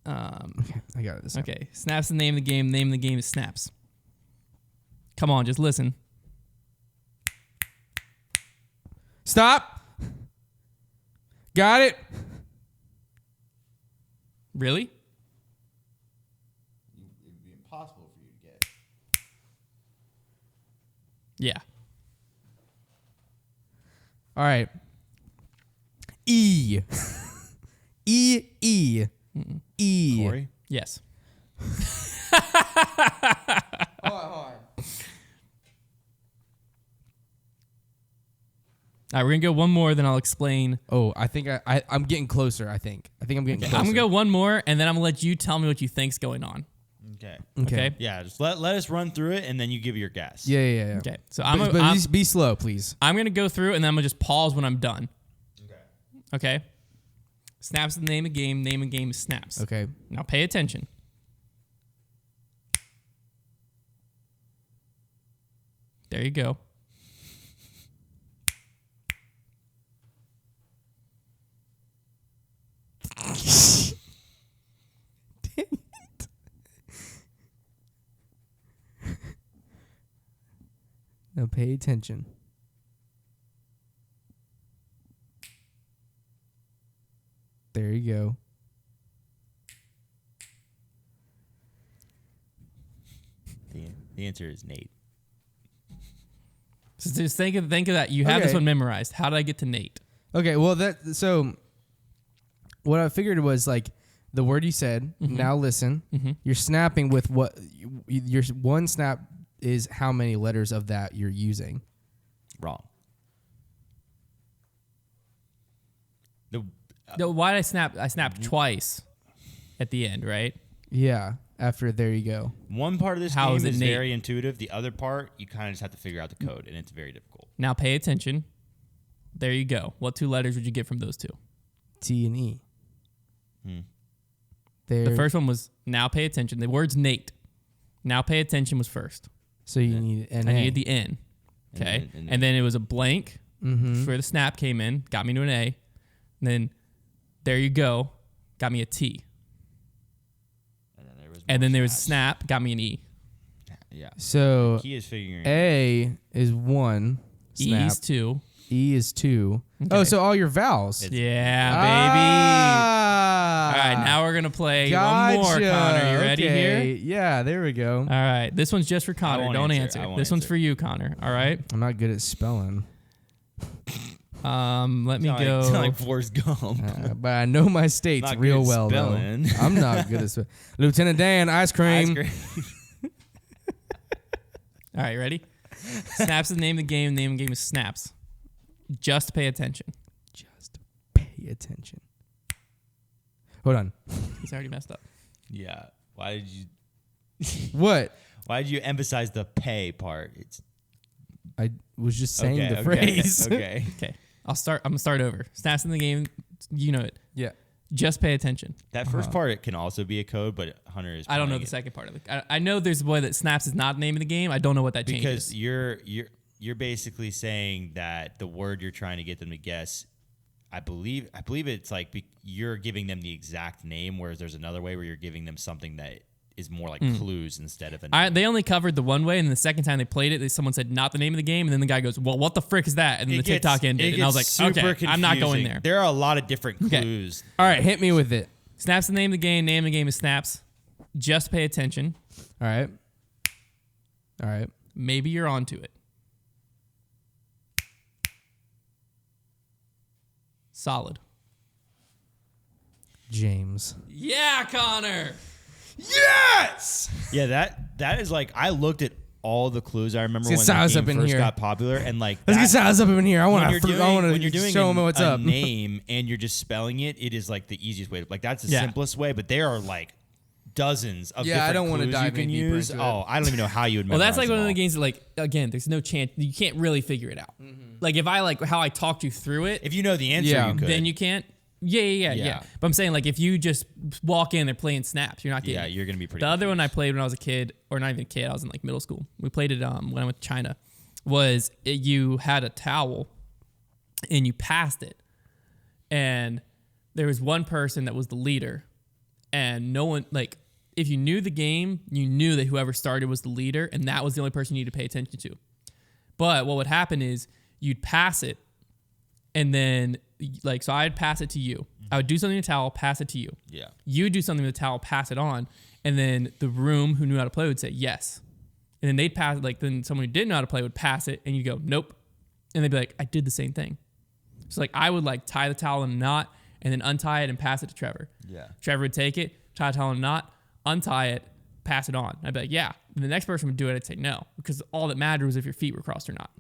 Okay, I got it. This time. Okay, Snaps the name of the game. Name of the game is Snaps. Come on, just listen. Stop. Got it. Really? It'd be impossible for you to get. Yeah. All right. E. E. Corey? Yes. Hold on. All right, we're gonna go one more, then I'll explain. Oh, I think I'm getting closer. I think I'm getting closer. I'm gonna go one more, and then I'm gonna let you tell me what you think's going on. Okay. Okay. Yeah, just let us run through it, and then you give your guess. Yeah. Okay. So But be slow, please. I'm gonna go through, and then I'm gonna just pause when I'm done. Okay. Okay. Snaps is the name of the game. Name of the game is Snaps. Okay. Now pay attention. There you go. Now pay attention. There you go. The answer is Nate. So just think of that. You have this Okay. one memorized. How did I get to Nate? Okay, well so what I figured was like the word you said. Now listen. You're snapping with what your one snap is how many letters of that you're using. Wrong. No, why did I snap? I snapped twice at the end, right? Yeah. After there you go. One part of this How game is it is Nate? very intuitive. The other part, you kind of just have to figure out the code, and it's very difficult. Now pay attention. There you go. What 2 letters would you get from those 2? T and E. The first one was now pay attention. The word's Nate. Now pay attention was first. So you need an I A. needed the N. Okay. And then it was a blank where the snap came in, got me to an A. And then there you go, got me a T. And then there was a snap, got me an E. Yeah. So He is figuring. A is 1. Snap. E is 2. E is 2. Okay. Oh, so all your vowels. Yeah, baby. All right, now we're going to play one more, Connor. You ready here? Yeah, there we go. All right, this one's just for Connor. won't Don't answer. answer. I won't This one's answer. for you, Connor. All right? I'm not good at spelling. Let me It's go. not like Forrest Gump. But I know my states Not real good at well, spelling. though. I'm not good at spelling. Lieutenant Dan, ice cream. All right, ready? Snaps is the name of the game. The name of the game is Snaps. Just pay attention. Just pay attention. Hold on. He's already messed up. Yeah. Why did you? What? Why did you emphasize the pay part? It's I was just saying okay, the phrase. Okay. Okay, I'm gonna start over. Snaps in the game. You know it. Yeah. Just pay attention. That first part it can also be a code, but Hunter is. I don't know playing the it second part of it. I know there's a way that Snaps is not the name of the game. I don't know what that because changes. you're basically saying that the word you're trying to get them to guess. I believe it's like you're giving them the exact name, whereas there's another way where you're giving them something that is more like clues instead of a name. They only covered the one way, and the second time they played it, someone said not the name of the game, and then the guy goes, "Well, what the frick is that?" And then the TikTok ended, and I was like, super "Okay, I'm not going confusing. there." There are a lot of different Okay. clues. All right, hit me with it. Snaps the name of the game. Name of the game is Snaps. Just pay attention. All right. All right. Maybe you're onto it. Solid. James. Yeah, Connor. Yes. Yeah, that is like I looked at all the clues. I remember when Let's the get Silas game up in first here. got popular, and like Let's get Silas up in here. I want when you're to doing show him what's a up. name and you're just spelling it. It is like the easiest way. Like that's the Yeah. simplest way. But there are like dozens of Yeah, I different don't wanna clues dive you can any deeper use. into it. Oh, I don't even know how you would. Well, that's like memorize one of them the all. games that, like, again, there's no chance. You can't really figure it out. Like, if I, like, how I talked you through it, If you know the answer, Yeah. you could. then you can't. Yeah. Yeah. But I'm saying, like, if you just walk in, they're playing Snaps. You're not getting Yeah, it. you're gonna be pretty. The other one I confused. played when I was a kid, or not even a kid, I was in, like, middle school. We played it when I went to China, was you had a towel, and you passed it. And there was one person that was the leader, and no one, like, if you knew the game, you knew that whoever started was the leader, and that was the only person you needed to pay attention to. But what would happen is you'd pass it, and then, like, so I'd pass it to you. I would do something with the towel, pass it to you. Yeah. You do something with the towel, pass it on, and then the room who knew how to play would say yes. And then they'd pass it, like, then someone who didn't know how to play would pass it, and you'd go, nope. And they'd be like, I did the same thing. So, like, I would, like, tie the towel in a knot, and then untie it and pass it to Trevor. Yeah. Trevor would take it, tie the towel in a knot, untie it, pass it on. I'd be like, yeah. And the next person would do it, I'd say no. Because all that mattered was if your feet were crossed or not.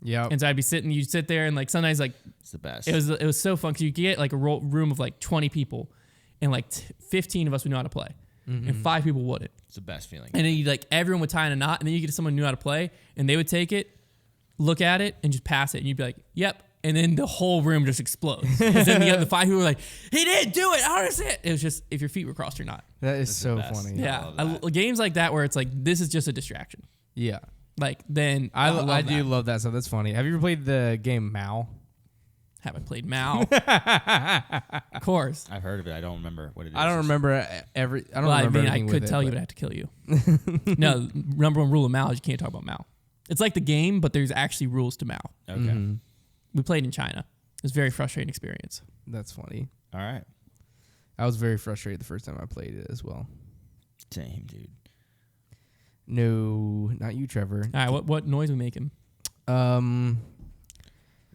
Yep. And so I'd be sitting, you'd sit there, and, like, sometimes, like, It's the best. it was so fun because you could get like a room of like 20 people, and like 15 of us would know how to play, and 5 people wouldn't. It's the best feeling. And then you like everyone would tie in a knot, and then you get someone who knew how to play, and they would take it, look at it, and just pass it, and you'd be like, "Yep." And then the whole room just explodes. Because then the other 5 people were like, "He didn't do it. I don't understand." It was just if your feet were crossed or not. That is so the best. funny. Yeah, love that. games like that where it's like this is just a distraction. Yeah. Like then I love do that. love that stuff. That's funny. Have you ever played the game Mao? Haven't played Mao. Of course. I've heard of it. I don't remember what it is. I don't remember every. I don't Well, I remember. mean, I everything could with tell it, you, but- but I have to kill you. No, number one rule of Mao is you can't talk about Mao. It's like the game, but there's actually rules to Mao. Okay. We played in China. It was a very frustrating experience. That's funny. All right. I was very frustrated the first time I played it as well. Same, dude. No, not you, Trevor. All right, what noise we making?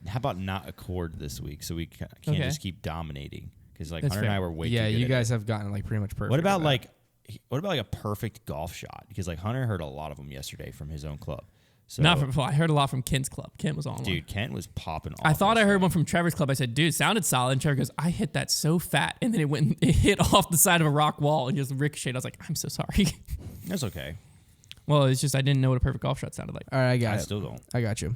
How about not a chord this week so we can't Okay. just keep dominating? Because like That's Hunter and fair. I were way Yeah, too good you at guys it. have gotten like pretty much perfect. What at about that. like what about like a perfect golf shot? Because like Hunter heard a lot of them yesterday from his own club. So, Not from. I heard a lot from Kent's club. Kent was on one. dude, Kent was popping off. I thought I heard yesterday. one from Trevor's club. I said, dude, it sounded solid. And Trevor goes, I hit that so fat. And then it hit off the side of a rock wall and just ricocheted. I was like, I'm so sorry. That's okay. Well, it's just I didn't know what a perfect golf shot sounded like. All right, I got I it. still don't. I got you.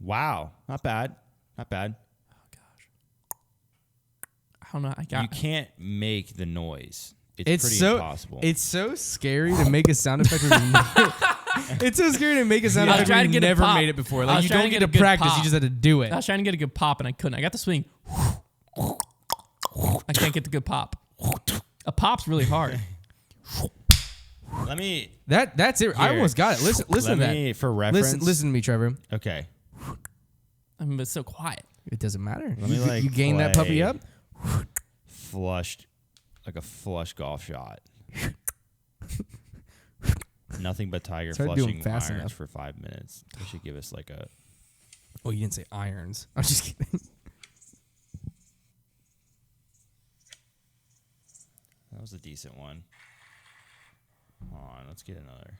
Wow, not bad, not bad. I don't know. You can't make the noise. It's pretty so impossible. It's so scary to make a sound effect. It's so scary to make a sound I was effect trying when to you get a never pop. made it before. I Like was you trying don't to get get to a good practice. pop. You just had to do it. I was trying to get a good pop and I couldn't. I got the swing. I can't get the good pop. A pop's really hard. Let me. That's it. I Here. almost got it. Listen Let to that. me, for reference. Listen to me, Trevor. Okay. I mean, it's so quiet. It doesn't matter. Let me, like, you gain that puppy play. up. Flushed, like a flush golf shot. Nothing but Tiger Start doing flushing fast irons enough. for 5 minutes. They should give us like a. Oh, you didn't say irons. I'm just kidding. That was a decent one. Hold on, let's get another.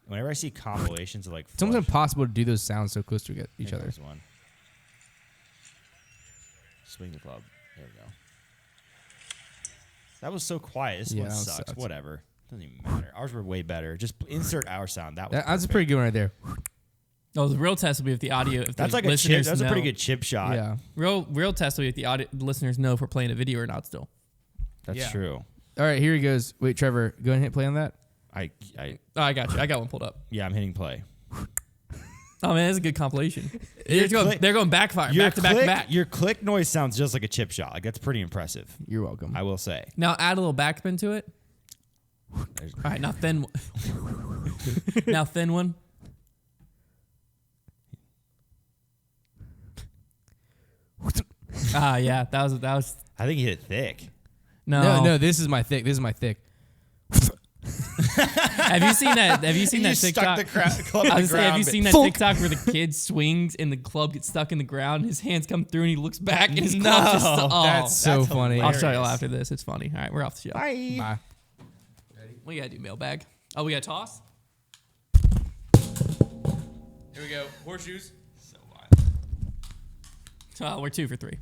Whenever I see compilations of like, It's almost flush- impossible to do those sounds so close to each Here other. comes one. Swing the club. There we go. That was so quiet. This Yeah, one that one sucks. sucks. Whatever. Doesn't even matter. Ours were way better. Just insert our sound. That was That's a perfect. pretty good one right there. Oh, the real test will be if the audio. If That's the like a chip. listeners That's a pretty know- good chip shot. Yeah. Real test will be if the audio, the listeners know if we're playing a video or not. Still. That's Yeah. true. All right, here he goes. Wait, Trevor, go ahead and hit play on that. I Oh, I got you. I got one pulled up. yeah, I'm hitting play. Oh man, that's a good compilation. Your They're going backfire, Your back to back to click- back. Your click noise sounds just like a chip shot. Like that's pretty impressive. You're welcome. I will say. Now add a little backspin to it. There's- All right, now thin. Now thin one. Yeah, that was. I think you hit it thick. No, this is my thick. This is my thick. Have you seen that? Have you seen You that stuck TikTok? the club in I the was saying, have you ground. seen that Funk. TikTok where the kid swings and the club gets stuck in the ground? His hands come through and he looks back and his No, club just. Oh, That's so That's funny. I'll show you all hilarious. after this. It's funny. All right, we're off the show. Bye. Bye. What do you gotta do? Mailbag. Oh, we got to toss. Here we go. Horseshoes. We're 2 for 3.